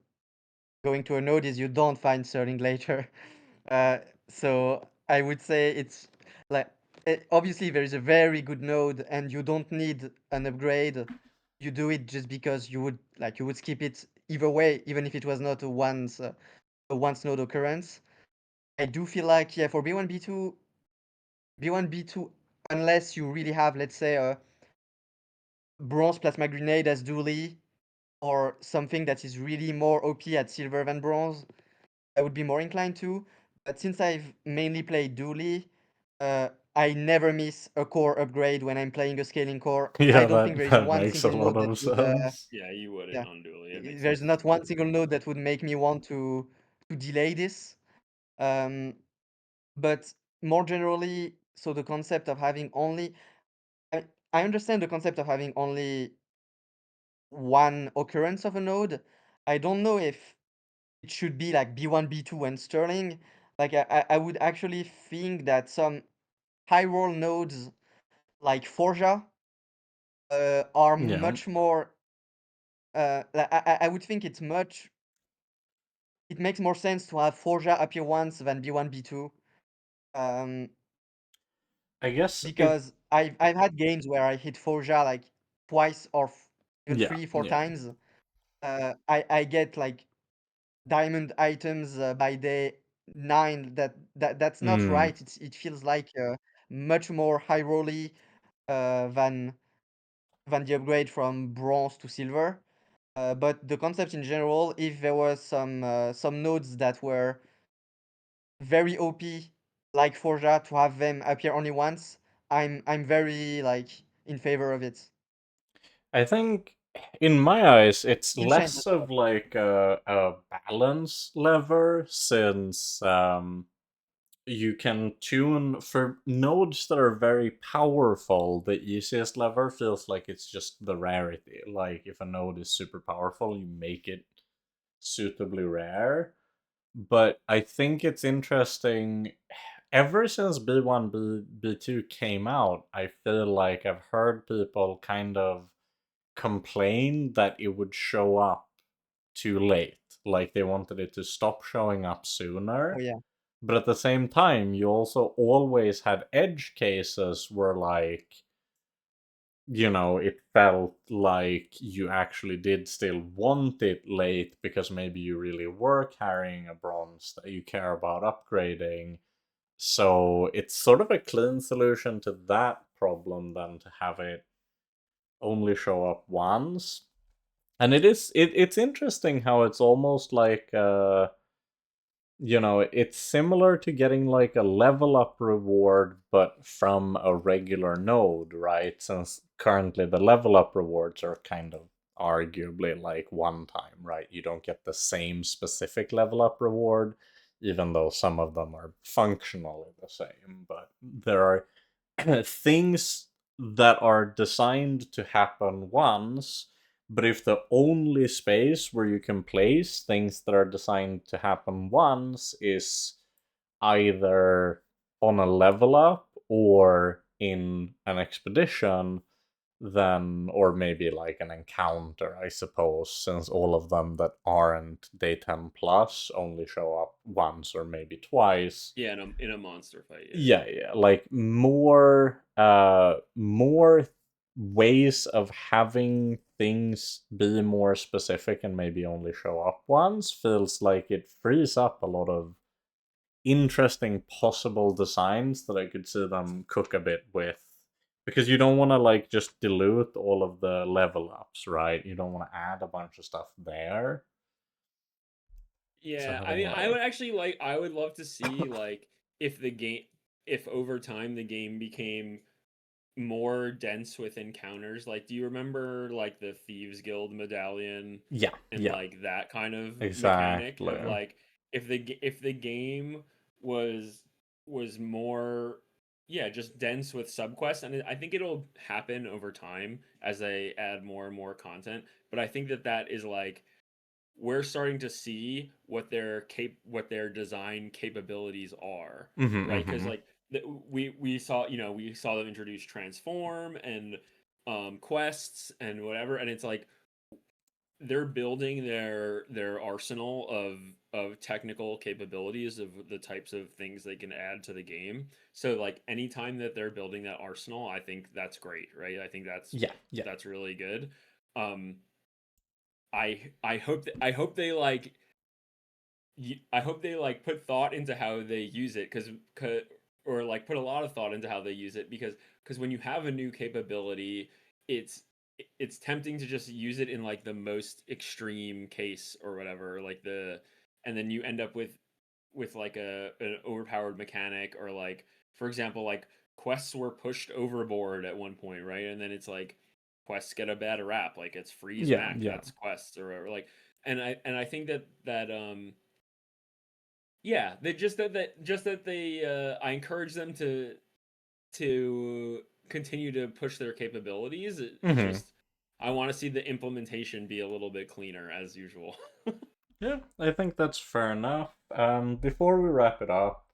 going to a node is you don't find Sterling later. Uh, so I would say it's like obviously there is a very good node and you don't need an upgrade. You do it just because you would skip it either way, even if it was not a once node occurrence. I do feel like yeah, for B1 B2, unless you really have, let's say, a bronze plasma grenade as dually or something that is really more OP at silver than bronze, I would be more inclined to. But since I've mainly played dually, I never miss a core upgrade when I'm playing a scaling core. I Yeah, don't think that there is that one makes a single node lot that of would, sense. Yeah, you wouldn't yeah, on dually. It makes there's sense. not one single node that would make me want to delay this. Um, but more generally, so the concept of having only, I, I understand the concept of having only one occurrence of a node. I don't know if it should be like B1, B2, and Sterling. Like I would actually think that some high roll nodes like Forja are Yeah. much more. I would think it's much. It makes more sense to have Forja appear once than B1, B2. Um, I guess it. because I've had games where I hit Forja like twice or even Yeah, three, four yeah. times. I get like diamond items by day 9. That's not Mm. right. It feels like much more high rolly than the upgrade from bronze to silver. But the concept in general, if there was some nodes that were very OP, like Forja, to have them appear only once, I'm very like in favor of it. I think in my eyes it's Enchant less as well. of like a balance lever since you can tune for nodes that are very powerful. The easiest lever feels like it's just the rarity. Like if a node is super powerful, you make it suitably rare. But I think it's interesting. Ever since B1 B2 came out, I feel like I've heard people kind of complain that it would show up too late. Like they wanted it to stop showing up Oh sooner. yeah. But at the same time, you also always had edge cases where, like, it felt like you actually did still want it late because maybe you really were carrying a bronze that you care about upgrading. So it's sort of a clean solution to that problem than to have it only show up once. And it's interesting how it's almost like it's similar to getting like a level up reward but from a regular node, right? Since currently the level up rewards are kind of arguably like one time, right? You don't get the same specific level up reward, even though some of them are functionally the same. But there are things that are designed to happen once, but if the only space where you can place things that are designed to happen once is either on a level up or in an expedition, then, or maybe like an encounter, I suppose, since all of them that aren't day 10 plus only show up once or maybe twice. Yeah, in a monster fight. Yeah, like more ways of having things be more specific and maybe only show up once feels like it frees up a lot of interesting possible designs that I could see them cook a bit with. Because you don't want to like just dilute all of the level ups, right? You don't want to add a bunch of stuff there. So Yeah, I having mean, I would like actually like. I would love to see like if the game, if over time the game became more dense with encounters. Like, do you remember like the Thieves Guild medallion yeah, and yeah, like that kind of mechanic exactly. of like if the game was more, yeah, just dense with subquests, and I think it'll happen over time as they add more and more content. But I think that that is like we're starting to see what their design capabilities are, right? Because Mm-hmm. like we saw, we saw them introduce transform and quests and whatever, and it's like they're building their arsenal of technical capabilities of the types of things they can add to the game. So like anytime that they're building that arsenal, I think that's great, right? I think Yeah, yeah. that's really good. um I hope they like I hope they like put thought into how they use it, or like put a lot of thought into how they use it, because when you have a new capability, it's it's tempting to just use it in like the most extreme case or whatever, like the and then you end up with like an overpowered mechanic, or like for example like quests were pushed overboard at one point, right? And then it's like quests get a bad rap, like it's freeze Yeah, back, yeah. that's quests or whatever. Like, and I think that yeah, they just that they I encourage them to continue to push their capabilities. It's Mm-hmm. just I want to see the implementation be a little bit cleaner as usual. Yeah, I think that's fair enough. Before we wrap it up,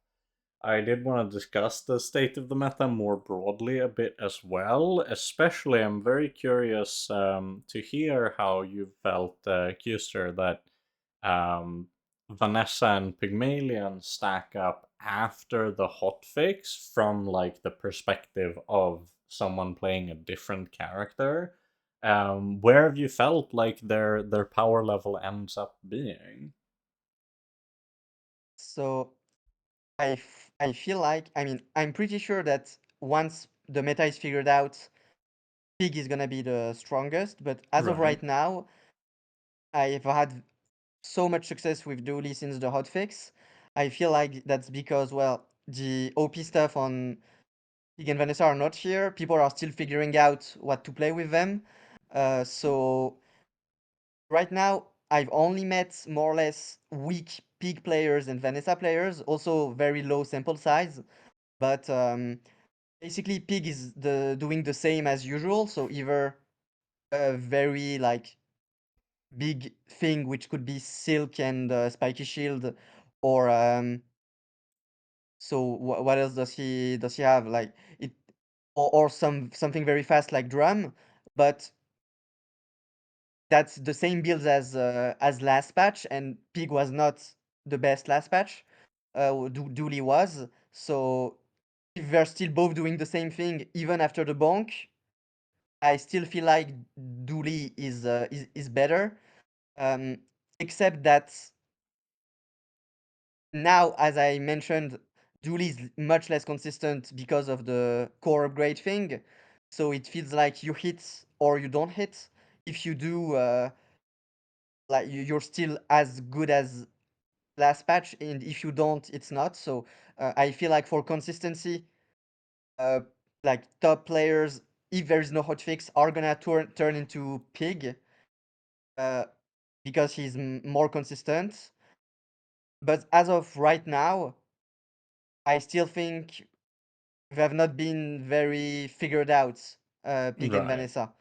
I did want to discuss the state of the meta more broadly a bit as well. Especially, I'm very curious to hear how you felt, Kyustre, that um, Vanessa and Pygmalion stack up after the hotfix from like the perspective of someone playing a different character. Where have you felt like their power level ends up being? So I feel like, I mean, I'm pretty sure that once the meta is figured out, Pig is gonna be the strongest. But as of Right. right now, I've had so much success with Dooley since the hotfix. I feel like that's because, well, the OP stuff on Pig and Vanessa are not here. People are still figuring out what to play with them. So right now, I've only met more or less weak Pig players and Vanessa players, also very low sample size. But basically, Pig is doing the same as usual. So either a very like big thing, which could be Silk and Spiky Shield, or so what else does he have? Like it, or something very fast like Drum, but that's the same builds as last patch, and Pig was not the best last patch. Dooley was. So if they're still both doing the same thing even after the bonk, I still feel like Dooley is better. Um, except that now, as I mentioned, Dooley is much less consistent because of the core upgrade thing. So it feels like you hit or you don't hit. If you do, like you're still as good as last patch, and if you don't, it's not. So I feel like for consistency, uh, like top players, if there is no hotfix, are gonna turn into Pig. uh, because he's more consistent. But as of right now, I still think they have not been very figured out, Pig and Right. Vanessa.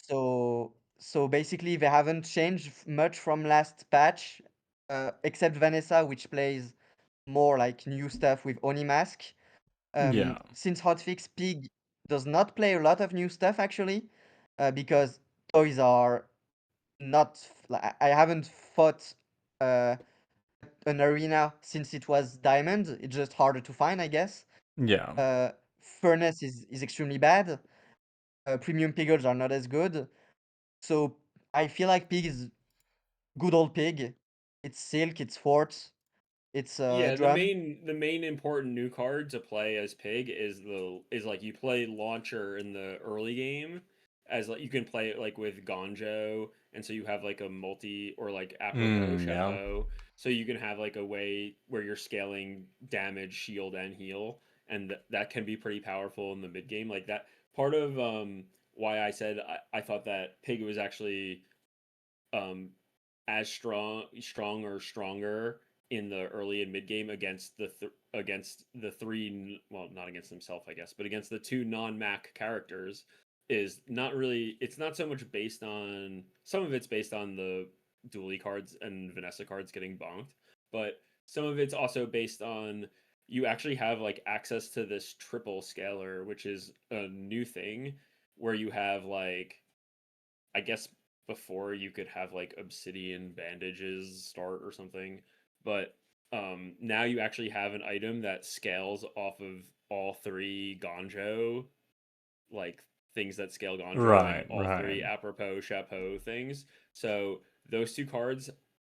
So basically, they haven't changed much from last patch, except Vanessa, which plays more like new stuff with Oni Mask. Yeah. Since Hotfix, Pig does not play a lot of new stuff actually, because toys are not. I haven't fought uh, an arena since it was Diamond. It's just harder to find, I guess. Yeah. Uh, Furnace is extremely bad. Premium Piggles are not as good. So I feel like Pig is good old Pig. It's Silk, it's Fort, it's Yeah, Drum. the main important new card to play as Pig is like you play Launcher in the early game as like you can play it like with Gonjo, and so you have like a multi or like apropos Yeah. chapeau, so you can have like a way where you're scaling damage, shield, and heal, and that can be pretty powerful in the mid game. Like that part of why I said I thought that Pig was actually um as strong or stronger in the early and mid game against against the three, well, not against himself I guess, but against the two non-Mac characters, is not really, it's not so much based on, some of it's based on the dually cards and Vanessa cards getting bonked, but some of it's also based on you actually have like access to this triple scaler, which is a new thing where you have like, I guess before you could have like obsidian bandages start or something, but now you actually have an item that scales off of all three Gonjo, like things that scale Gonjo and Right. all Right. three apropos chapeau things. So those two cards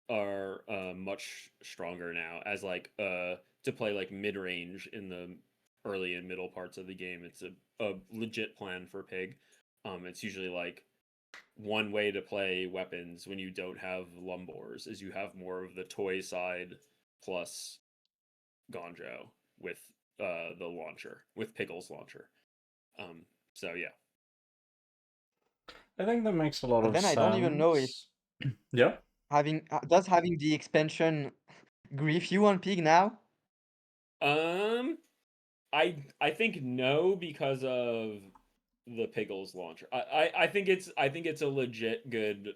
are much stronger now as like to play like mid range in the early and middle parts of the game. It's a legit plan for Pig. It's usually like one way to play weapons when you don't have Lumbors is you have more of the toy side plus Gonjo with the launcher, with Pickle's launcher. Um, so yeah. I think that makes a lot But of then I don't even know if sense. Yeah. having the expansion grief you on Pig now. Um, I think no because of the Pickles launcher. I think it's a legit good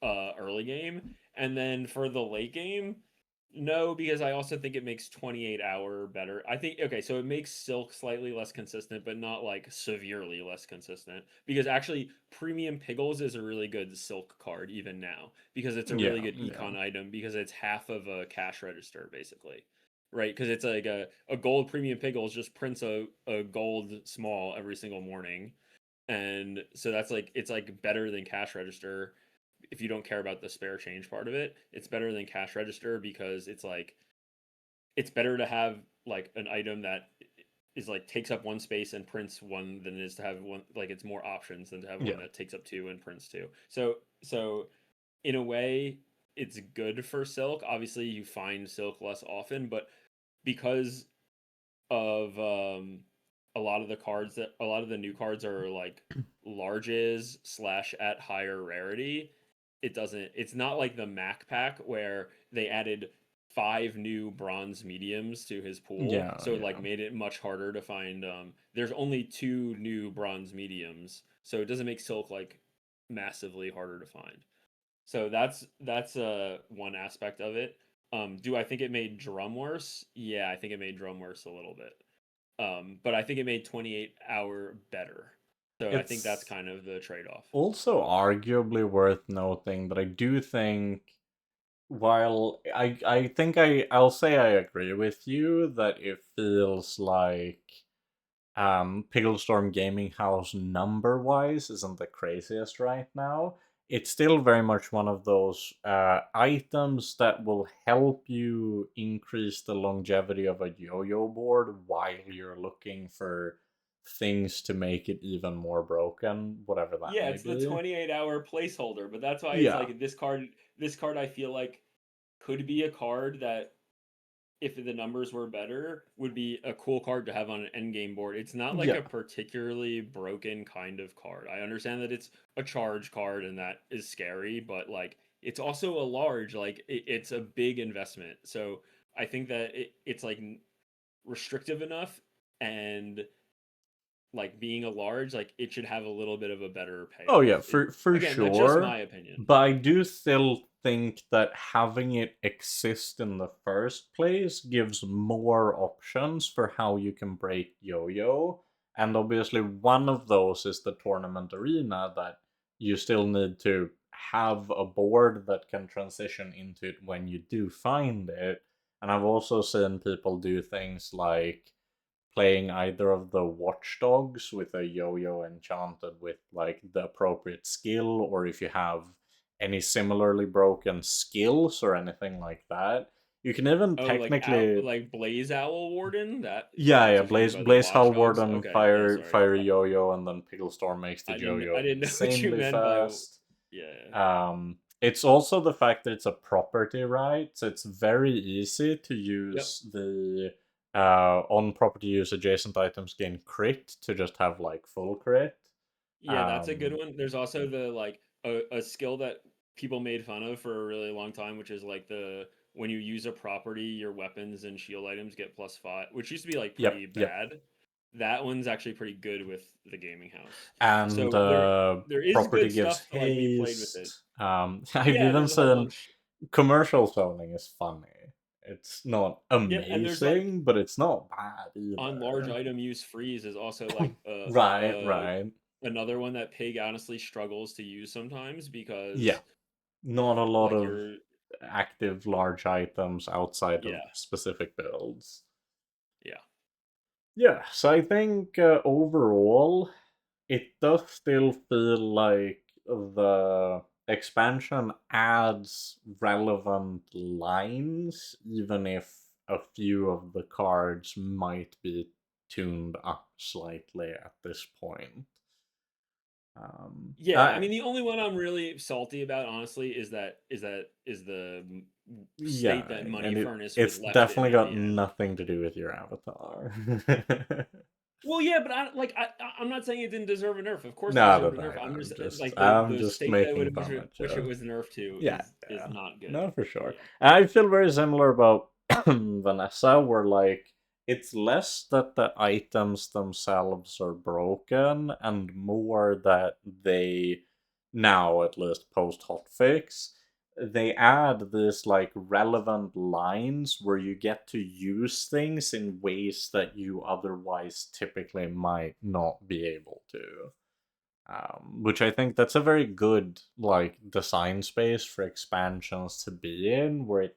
early game, and then for the late game, no, because I also think it makes 28-hour better. I think, okay, so it makes Silk slightly less consistent, but not like severely less consistent. Because actually, Premium Piggles is a really good Silk card even now, because it's a really Yeah. good Yeah. econ item, because it's half of a cash register basically. Right, because it's like a gold Premium Piggles just prints a gold small every single morning, and so that's like, it's like better than cash register. If you don't care about the spare change part of it, it's better than cash register because it's like, it's better to have like an item that is like takes up one space and prints one than it is to have one, like it's more options than to have one Yeah. that takes up two and prints two. So in a way it's good for Silk. Obviously you find Silk less often, but because of a lot of the new cards are like larges slash at higher rarity. It's not like the Mac pack where they added five new bronze mediums to his pool, Yeah. so it like Yeah. made it much harder to find. There's only two new bronze mediums, so it doesn't make Silk like massively harder to find. So that's one aspect of it. Do I think it made Drum worse? Yeah, I think it made Drum worse a little bit. But I think it made 28-hour better. So I think that's It's kind of the trade-off. also arguably worth noting that I do think, while I think I'll say I agree with you that it feels like Picklestorm Gaming House number wise isn't the craziest right now. It's still very much one of those items that will help you increase the longevity of a yo-yo board while you're looking for things to make it even more broken, whatever that Yeah, may it's the be. 28-hour placeholder, but that's why it's Yeah. like this card I feel like could be a card that if the numbers were better, would be a cool card to have on an endgame board. It's not like Yeah. a particularly broken kind of card. I understand that it's a charge card and that is scary, but like it's also a large, like it's a big investment. So I think that it's like restrictive enough, and like being a large, like it should have a little bit of a better Oh payoff. yeah, for Again, that's just sure. my opinion. But I do still think that having it exist in the first place gives more options for how you can break yo-yo. And obviously one of those is the tournament arena, that you still need to have a board that can transition into it when you do find it. And I've also seen people do things like playing either of the watchdogs with a yo-yo enchanted with like the appropriate skill, or if you have any similarly broken skills or anything like that. You can even Oh, like out technically, like Blaze Owl Warden? That yeah, that's yeah, what you're talking Blaze about, the Blaze Hull watchdogs? Warden, Okay, yeah, sorry. fire yo-yo, and then Pigglestorm makes the I yo-yo didn't know what you insanely meant by fast. yeah. It's also the fact that it's a property, right? So it's very easy to Yep. use the on property use adjacent items gain crit to just have like full crit. Yeah, that's a good Um, one. There's also the like a skill that people made fun of for a really long time, which is like the when you use a property, your weapons and shield items get +5, which used to be like yep, pretty yep. bad. That one's actually pretty good with the gaming house. And So there is property good gives stuff. Like we played with it. haste. I've Yeah, even there's a whole seen bunch. commercial zoning is funny. It's not Yeah, and there's like amazing, but it's not bad on large either. item use freeze is also like Right, right. another one that Pig honestly struggles to use sometimes Yeah, because not a lot like of you're active large items outside of yeah, specific builds. yeah. Yeah, so I think overall, it does still feel like the expansion adds relevant lines, even if a few of the cards might be tuned up slightly at this point. Yeah, I mean the only one I'm really salty about honestly is the Yeah, state that Money and Furnace was it's left in definitely at got the end. nothing to do with your avatar. Well, yeah, but I'm not saying it didn't deserve a nerf. Of course, it No, no, deserved a no, nerf. no, I'm just like I'm the just state that making would fun at wish it you. was nerfed to Yeah, is yeah. not good. No, for sure. Yeah. I feel very similar about Vanessa, where like it's less that the items themselves are broken and more that they, now at least post hotfix, they add this like relevant lines where you get to use things in ways that you otherwise typically might not be able to. Which I think that's a very good like design space for expansions to be in, where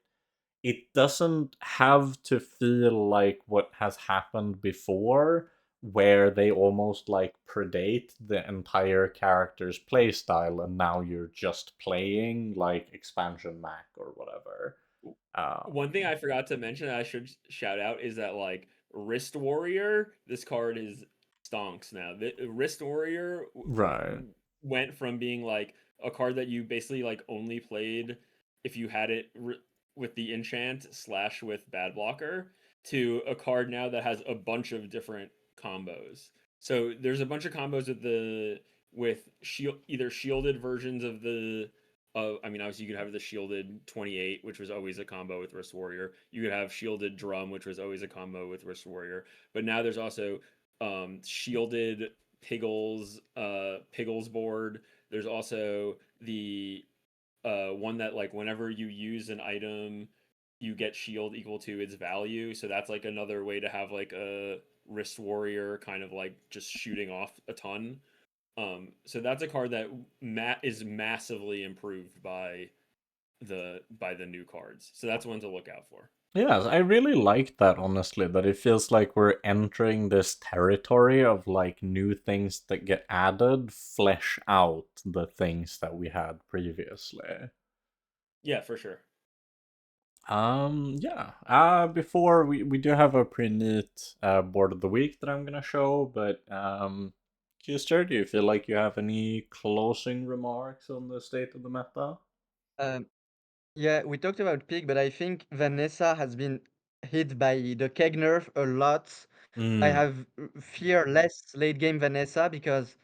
it doesn't have to feel like what has happened before, where they almost like predate the entire character's playstyle, and now you're just playing like expansion Mac or whatever. One thing Um, I forgot to mention that I should shout out is that like Wrist Warrior, this card is stonks now. The Wrist Warrior right. went from being like a card that you basically like only played if you had it with the enchant slash with bad blocker, to a card now that has a bunch of different combos. So there's a bunch of combos with shield, either shielded versions of the I mean, obviously you could have the shielded 28, which was always a combo with Wrist Warrior. You could have shielded drum, which was always a combo with Wrist Warrior. But now there's also shielded Piggles board. There's also the one that like whenever you use an item, you get shield equal to its value. So that's like another way to have like a Wrist Warrior kind of like just shooting off a ton. So that's a card that is massively improved by the new cards. So that's one to look out for. Yes, I really like that, honestly, that it feels like we're entering this territory of like new things that get added, flesh out the things that we had previously. Yeah, for sure. Yeah. Before we do have a pretty neat board of the week that I'm gonna show, but Kyustre, do you feel like you have any closing remarks on the state of the meta? Um, yeah, we talked about Pig, but I think Vanessa has been hit by the keg nerf a lot. I Mm. have fear less late game Vanessa because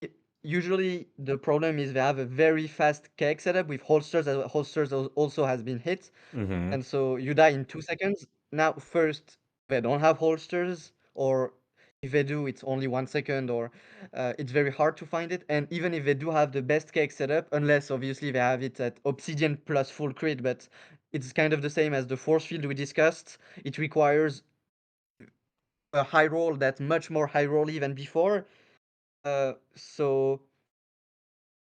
i- usually the problem is they have a very fast keg setup with holsters. As holsters also has been hit, Mm-hmm. and so you die in 2 seconds. Now, first, they don't have holsters, or if they do, it's only 1 second, or it's very hard to find it. And even if they do have the best cake setup, unless obviously they have it at Obsidian plus full crit, but it's kind of the same as the force field we discussed. It requires a high roll that's much more high rolly than before. So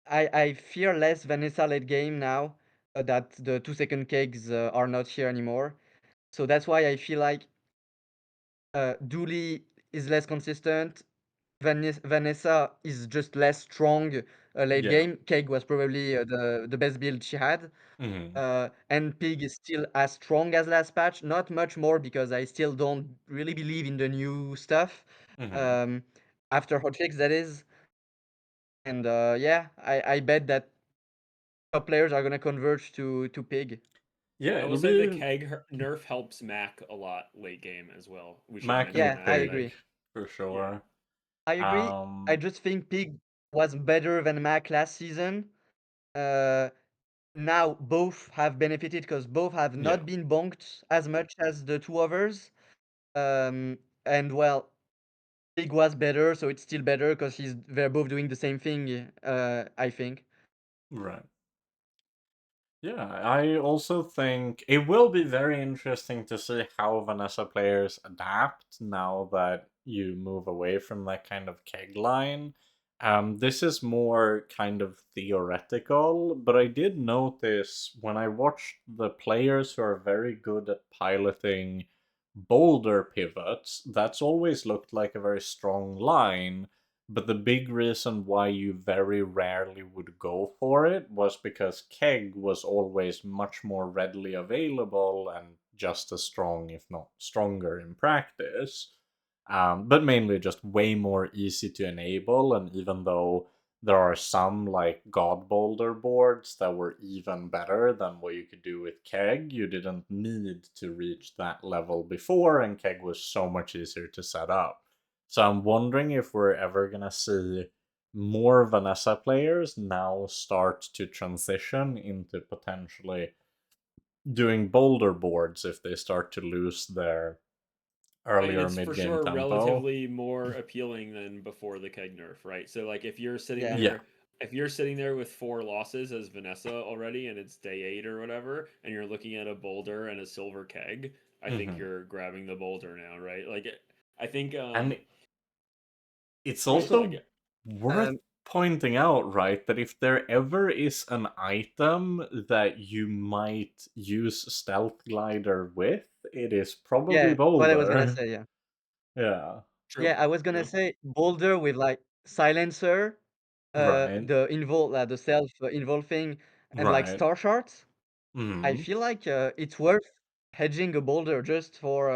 I fear less Vanessa late game now that the 2 second cakes are not here anymore. So that's why I feel like Dooley is less consistent. Vanessa is just less strong late Yeah. game. Keg was probably the best build she had. Mm-hmm. And Pig is still as strong as last patch. Not much more because I still don't really believe in the new stuff. Mm-hmm. Um, after hotfix, that is. And yeah, I bet that top players are gonna converge to Pig. Yeah, I will it'll say the be keg nerf helps Mac a lot late game as well. We should Mac and mention Yeah, that. I Pig Like, agree. for yeah, sure. I agree. I Um, just think Pig was better than Mac last season. Uh, Now both have benefited because both have yeah. not been bonked as much as the two others. And well, Big was better, so it's still better because they're both doing the same thing. I think. Right. Yeah, I also think it will be very interesting to see how Vanessa players adapt now that you move away from that kind of keg line. This is more kind of theoretical, but I did notice when I watched the players who are very good at piloting boulder pivots, that's always looked like a very strong line. But the big reason why you very rarely would go for it was because Keg was always much more readily available and just as strong, if not stronger, in practice. But mainly just way more easy to enable. And even though there are some like God Boulder boards that were even better than what you could do with Keg, you didn't need to reach that level before, and Keg was so much easier to set up. So I'm wondering if we're ever gonna see more Vanessa players now start to transition into potentially doing boulder boards if they start to lose their I mean, earlier it's for mid game sure tempo. relatively more appealing than before the keg nerf, right? So like Yeah. Yeah. if you're sitting there with 4 losses as Vanessa already and it's day 8 or whatever, and you're looking at a boulder and a silver keg, I think Hmm. you're grabbing the boulder now, right? Like I think And it's right, Also, also like worth um, pointing out, right, that if there ever is an item that you might use Stealth Glider with, it is probably yeah, what I was gonna Boulder. say. Yeah, Yeah. true, yeah, I was gonna true. say Boulder with like silencer, Right. the the self involve thing, and like Right. star shards. I Hmm. feel like it's worth hedging a Boulder just for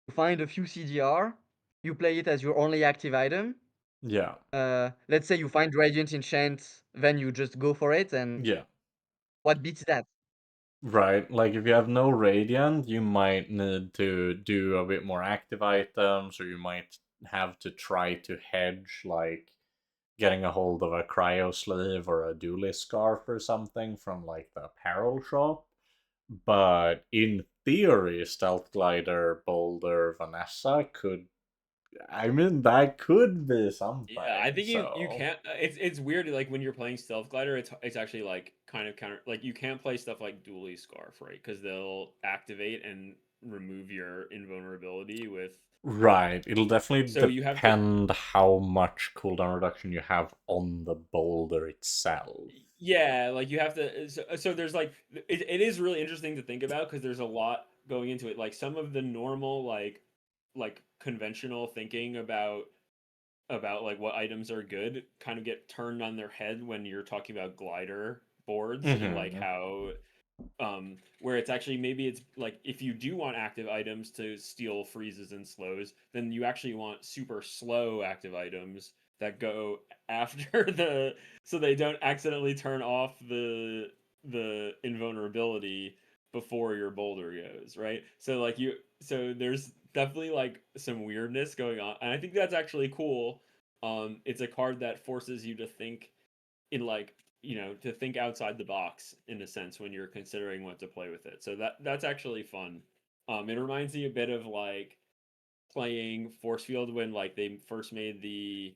to find a few CDR. You play it as your only active item. Yeah. Let's say you find Radiant Enchant, then you just go for it, and Yeah. what beats that? Right. Like if you have no Radiant, you might need to do a bit more active items, or you might have to try to hedge, like getting a hold of a cryo sleeve or a duelist scarf or something from like the apparel shop. But in theory, Stealth Glider, Boulder, Vanessa could. I mean, that could be Yeah, I something. think you So. can't. It's weird. Like when you're playing Stealth Glider, it's actually like kind of counter. Like you can't play stuff like Dually Scarf, right? Because they'll activate and remove your invulnerability with. Right. It'll definitely So you have to. depend how much cooldown reduction you have on the boulder itself. Yeah, like you have to. So there's like it is really interesting to think about because there's a lot going into it. Like some of the normal like conventional thinking about like what items are good kind of get turned on their head when you're talking about glider boards and like Hmm. how where it's actually maybe it's like if you do want active items to steal freezes and slows, then you actually want super slow active items that go after the so they don't accidentally turn off the invulnerability before your boulder goes, right? So there's definitely like some weirdness going on, and I think that's actually cool. It's a card that forces you to think in like, to think outside the box in a sense when you're considering what to play with it. So that's actually fun. It reminds me a bit of like playing force field when like they first made the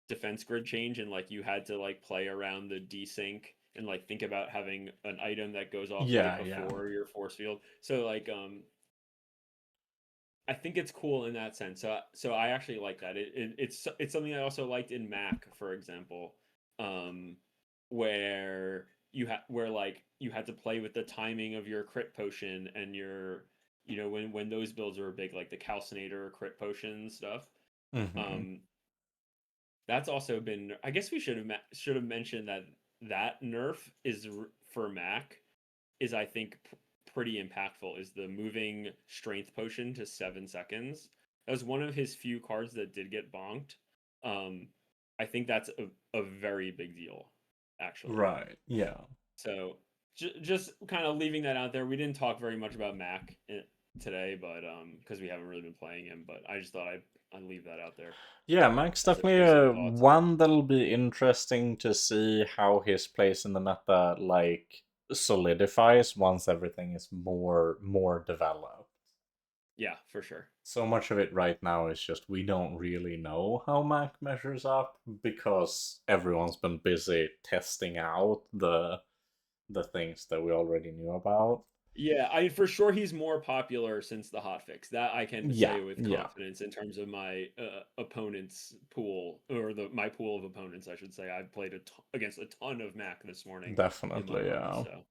defense grid change, and like you had to like play around the desync and like think about having an item that goes off right Yeah, yeah. before your force field. So like I think it's cool in that sense. So I actually like that. It's something I also liked in Mac, for example, um, where where like you had to play with the timing of your crit potion and your, when those builds were big, like the calcinator crit potion stuff. Mm-hmm. Um, that's also been. I guess we should have mentioned that nerf is for Mac is, I think, pretty impactful, is the moving strength potion to 7 seconds. That was one of his few cards that did get bonked. Um, I think that's a very big deal, actually. Right. Yeah. So just kind of leaving that out there. We didn't talk very much about Mac today, but because we haven't really been playing him. But I just thought I'd leave that out there Yeah, Max definitely for some thoughts. one that'll be interesting to see how his place in the meta like solidifies once everything is more developed. Yeah, for sure. So much of it right now is just we don't really know how Mac measures up because everyone's been busy testing out the things that we already knew about. Yeah, I mean, for sure he's more popular since the hotfix. That I can Yeah, say with yeah, confidence in terms of my opponents pool, or the my pool of opponents, I should say. I played against a ton of Mac this morning in my definitely, run, yeah. so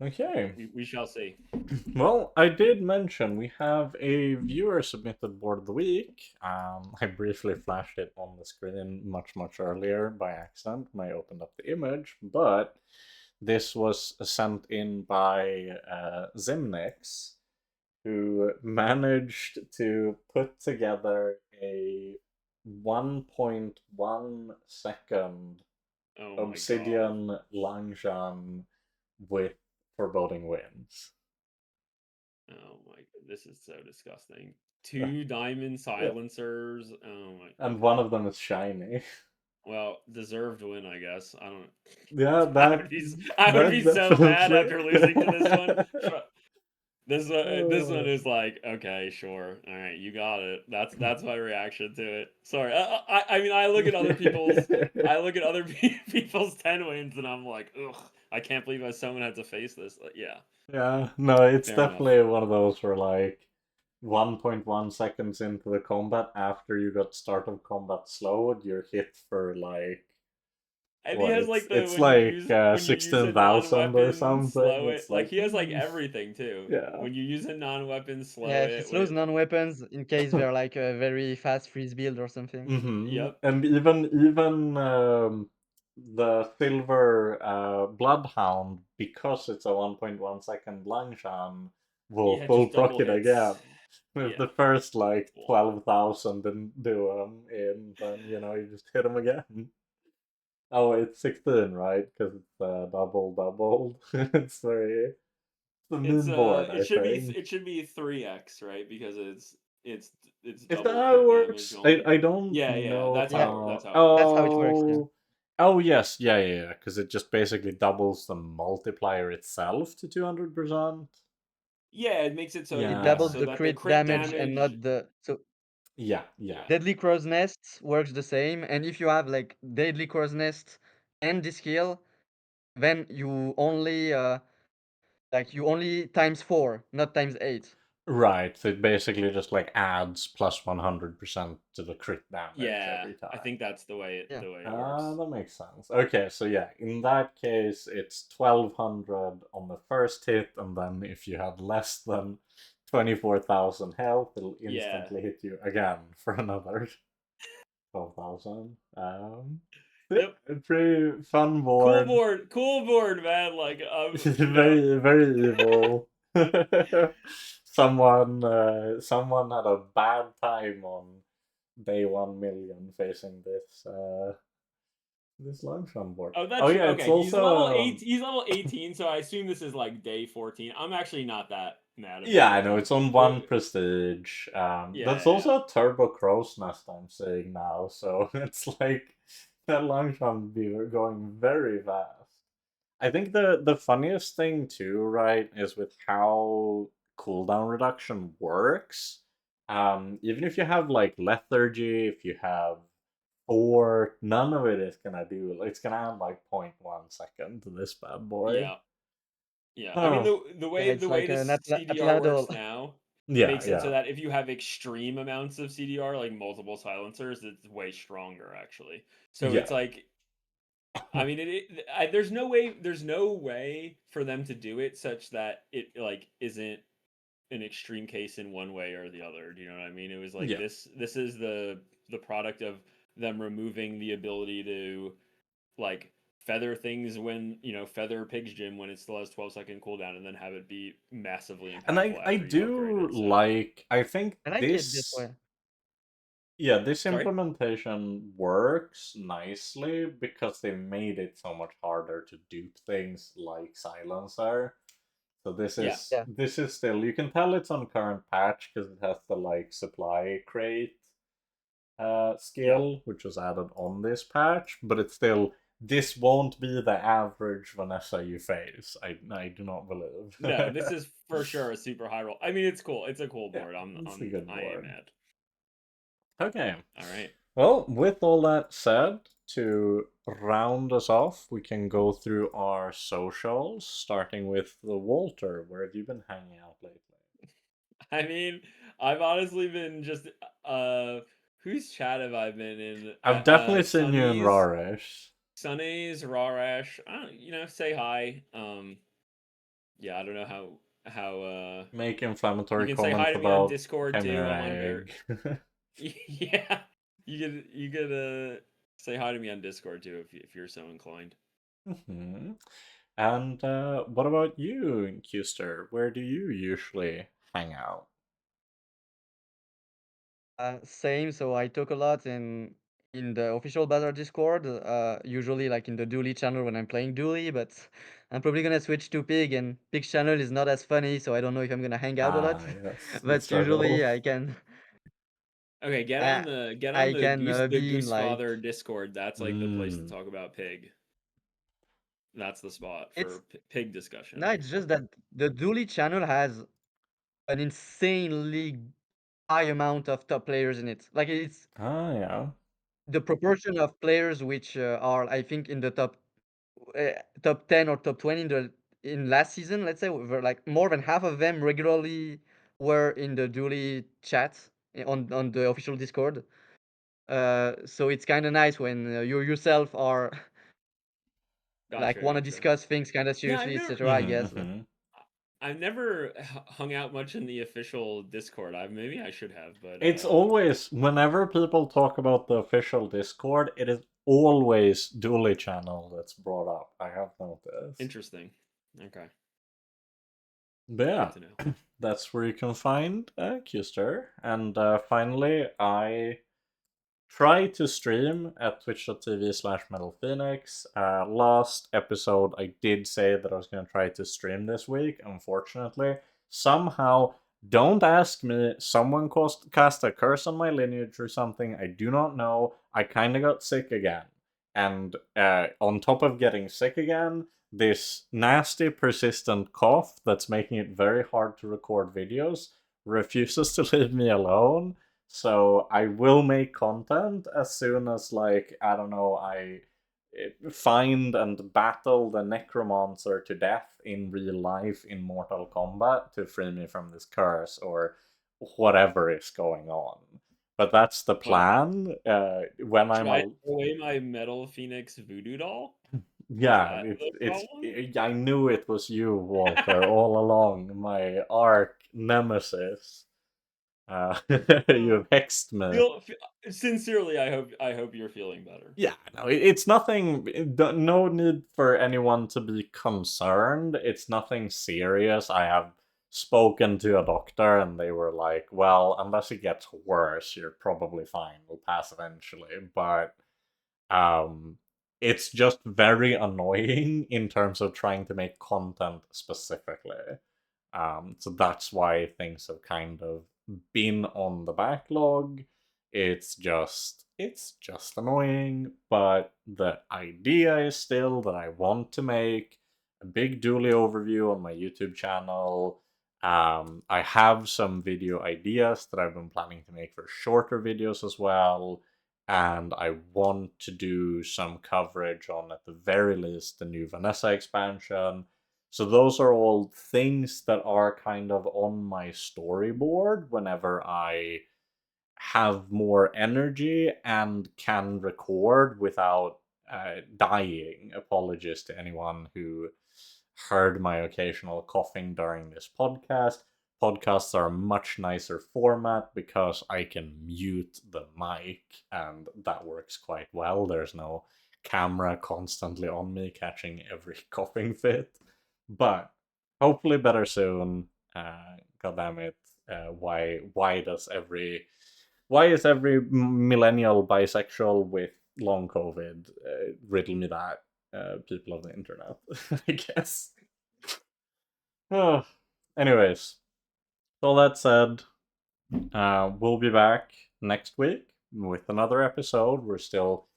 Okay. we shall see. Well, I did mention we have a viewer submitted board of the week. I briefly flashed it on the screen much earlier by accident when I opened up the image, but this was sent in by Zimnix, who managed to put together a 1.1 second Oh my god. Obsidian Langzhan with Foreboding Winds. Oh my god, this is so disgusting. Two diamond Yeah. silencers. Oh my. And Okay. one of them is shiny. Well, deserved win, I guess. I don't. Yeah, I would that be so mad definitely. after losing to this one. This one is like, okay, sure, all right, you got it. That's my reaction to it. Sorry, I mean, I look at other people's 10 wins, and I'm like, ugh, I can't believe someone had to face this. Like, yeah, Yeah, no, it's fair enough. definitely one of those where like 1.1 seconds into the combat after you got start of combat slowed, you're hit for like And he what has like the it's like when you use a 16,000 or non-weapon, something. slow it. It's Like like he has like everything too. yeah. When you use a non-weapon, slow Yeah, he it slows with. non-weapons in case they're like a very fast freeze build or something. Yep. And even the silver bloodhound, because it's a 1.1 second Langshan, will Yeah, full just proc double it again. hits. If Yeah. the first like Cool. 12,000 didn't do in, then you just hit them again. Oh, it's 16, right? Because it's doubled. It's the It's meme board, I think. it should be 3x, right? Because it's Is that double how it crit damage works? only. I don't Yeah, know that's Yeah, how. how it that's works. how it works. Yeah, Oh, yes, yeah. Because it just basically doubles the multiplier itself to 200%. Yeah, it makes it it Yeah, doubles so the that the crit crit damage and damage. not the so yeah. Yeah. Deadly Crow's Nest works the same, and if you have like Deadly Crow's Nest and this skill, then you only times 4, not times 8. Right. So it basically just like adds plus 100% to the crit damage Yeah, every I time. think that's Yeah. the way it Ah, works. that makes sense. Okay, so yeah, in that case, it's 1200 on the first hit, and then if you had less than 24,000 health, it'll Yeah. instantly hit you again for another 12,000. Yeah, Yep. a pretty fun board. Cool board, man. Like Very evil. Someone had a bad time on day 1 million facing this. This Longshan board. Oh, Oh that's true. yeah, it's Okay, he's level also 8. He's level 18, so I assume this is like day 14. I'm actually not that mad yeah, about I it know because it's on one prestige. yeah, That's yeah, yeah. also a turbo crow's nest I'm seeing now, so it's like that Longshan be going very fast. I think the funniest thing too, right, is with how cooldown reduction works. Even if you have like lethargy, if you have or none of it is gonna do. It's gonna add like 0.1 second to this bad boy. Yeah. Yeah, I mean Oh, Yeah, the it's way like an this CDR Atlatl. works now yeah, makes it so yeah, that if you have extreme amounts of CDR, like multiple silencers, it's way stronger actually. So it's yeah. like, I mean, there's no way for them to do it such that it like isn't an extreme case in one way or the other. Do you know what I mean? It was like Yeah. this is the product of them removing the ability to like feather things when feather Pig's Gym when it still has 12-second cooldown and then have it be massively And impactful I after you upgrade do it. So like I think I like it this this way. yeah, this sorry. implementation works nicely because they made it so much harder to dupe things like silencer. So Yeah. Yeah. this is still you can tell it's on current patch because it has the like supply crate Yeah. skill, which was added on this patch, but it's still this won't be the average Vanessa you face. I do not believe. No, this is for sure a super high roll. I mean, it's cool. It's a cool Yeah, board. it's a good I am board. mad. Okay. All right. Well, with all that said, to round us off, we can go through our socials, starting with the Walter. Where have you been hanging out lately? I mean, I've honestly been just whose chat have I been in? I've definitely seen you in Sunny's Rarish. Sunny's Rawrash. Say hi. Yeah, I don't know how Make you inflammatory can say hi comments to me on about Discord too. Chimera I'm on a very Egg. yeah. You could say hi to me on Discord too if you're so inclined. hmm And what about you, Kyustre? Where do you usually hang out? Same. So I talk a lot in the official Bazaar Discord. Usually like in the Dooley channel when I'm playing Dooley, but I'm probably gonna switch to Pig, and Pig's channel is not as funny, so I don't know if I'm gonna hang out a lot. Ah, yes, the But usually struggle. Okay, I get on I can the be in Goose like Father Discord. That's like the place to Mm. talk about pig. That's the spot it's for pig discussion. no, it's just that the Dooley channel has an insanely high amount of top players in it. Like it's Ah, yeah. the proportion of players which are I think in the top 10 or top 20 in last season, let's say, were like more than half of them regularly were in the Dooley chat on the official Discord. So it's kind of nice when you yourself are like Gotcha, want to gotcha. discuss things kind of Yeah, I've seriously, never etc. I guess, but I've never hung out much in the official Discord. I maybe I should have, but It's always, whenever people talk about the official Discord, it is always Dooley channel that's brought up. I have noticed. interesting. Okay, But good yeah, to know. that's where you can find Kyustre. And finally, I try to stream at twitch.tv/MetallFenix. Last episode, I did say that I was going to try to stream this week. Unfortunately, somehow, don't ask me, someone cast a curse on my lineage or something. I do not know. I kind of got sick again. And on top of getting sick again, this nasty, persistent cough that's making it very hard to record videos refuses to leave me alone. So I will make content as soon as, like, I don't know, I find and battle the necromancer to death in real life in Mortal Kombat to free me from this curse or whatever is going on. But that's the Well, plan. When should I'm I a throw away my Metal Phoenix voodoo doll? Is yeah, that the it's problem? I knew it was you, Walter, all along. My arch nemesis. Oh, You've hexed me. sincerely, I hope you're feeling better. Yeah, no, it's nothing. No need for anyone to be concerned. It's nothing serious. I have spoken to a doctor, and they were like, "Well, unless it gets worse, you're probably fine. We'll pass eventually." But um, it's just very annoying in terms of trying to make content specifically. So that's why things have kind of been on the backlog. It's just annoying, but the idea is still that I want to make a big dually overview on my YouTube channel. I have some video ideas that I've been planning to make for shorter videos as well, and I want to do some coverage on, at the very least, the new Vanessa expansion. So those are all things that are kind of on my storyboard whenever I have more energy and can record without dying. Apologies to anyone who heard my occasional coughing during this podcast. Podcasts are a much nicer format because I can mute the mic, and that works quite well. There's no camera constantly on me catching every coughing fit. But hopefully better soon. God damn it. Why is every millennial bisexual with long COVID? Riddle me that, people of the internet. I guess. Oh, anyways, all that said, we'll be back next week with another episode. We're still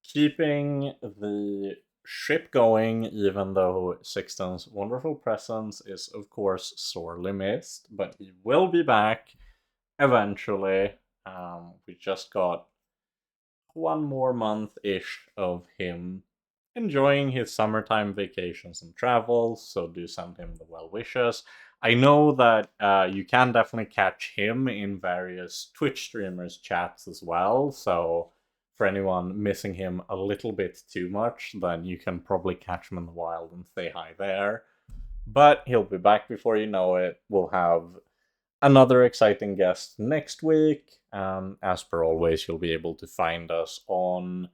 keeping the ship going, even though Sixton's wonderful presence is, of course, sorely missed. But he will be back eventually. We just got one more month-ish of him enjoying his summertime vacations and travels, so do send him the well wishes. I know that you can definitely catch him in various Twitch streamers' chats as well, so for anyone missing him a little bit too much, then you can probably catch him in the wild and say hi there. But he'll be back before you know it. We'll have another exciting guest next week. As per always, you'll be able to find us on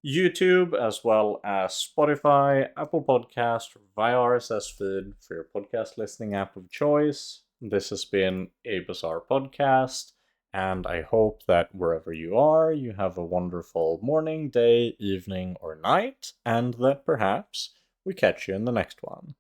YouTube as well as Spotify, Apple Podcast, or via RSS feed for your podcast listening app of choice. This has been a Bazaar podcast, and I hope that wherever you are, you have a wonderful morning, day, evening, or night, and that perhaps we catch you in the next one.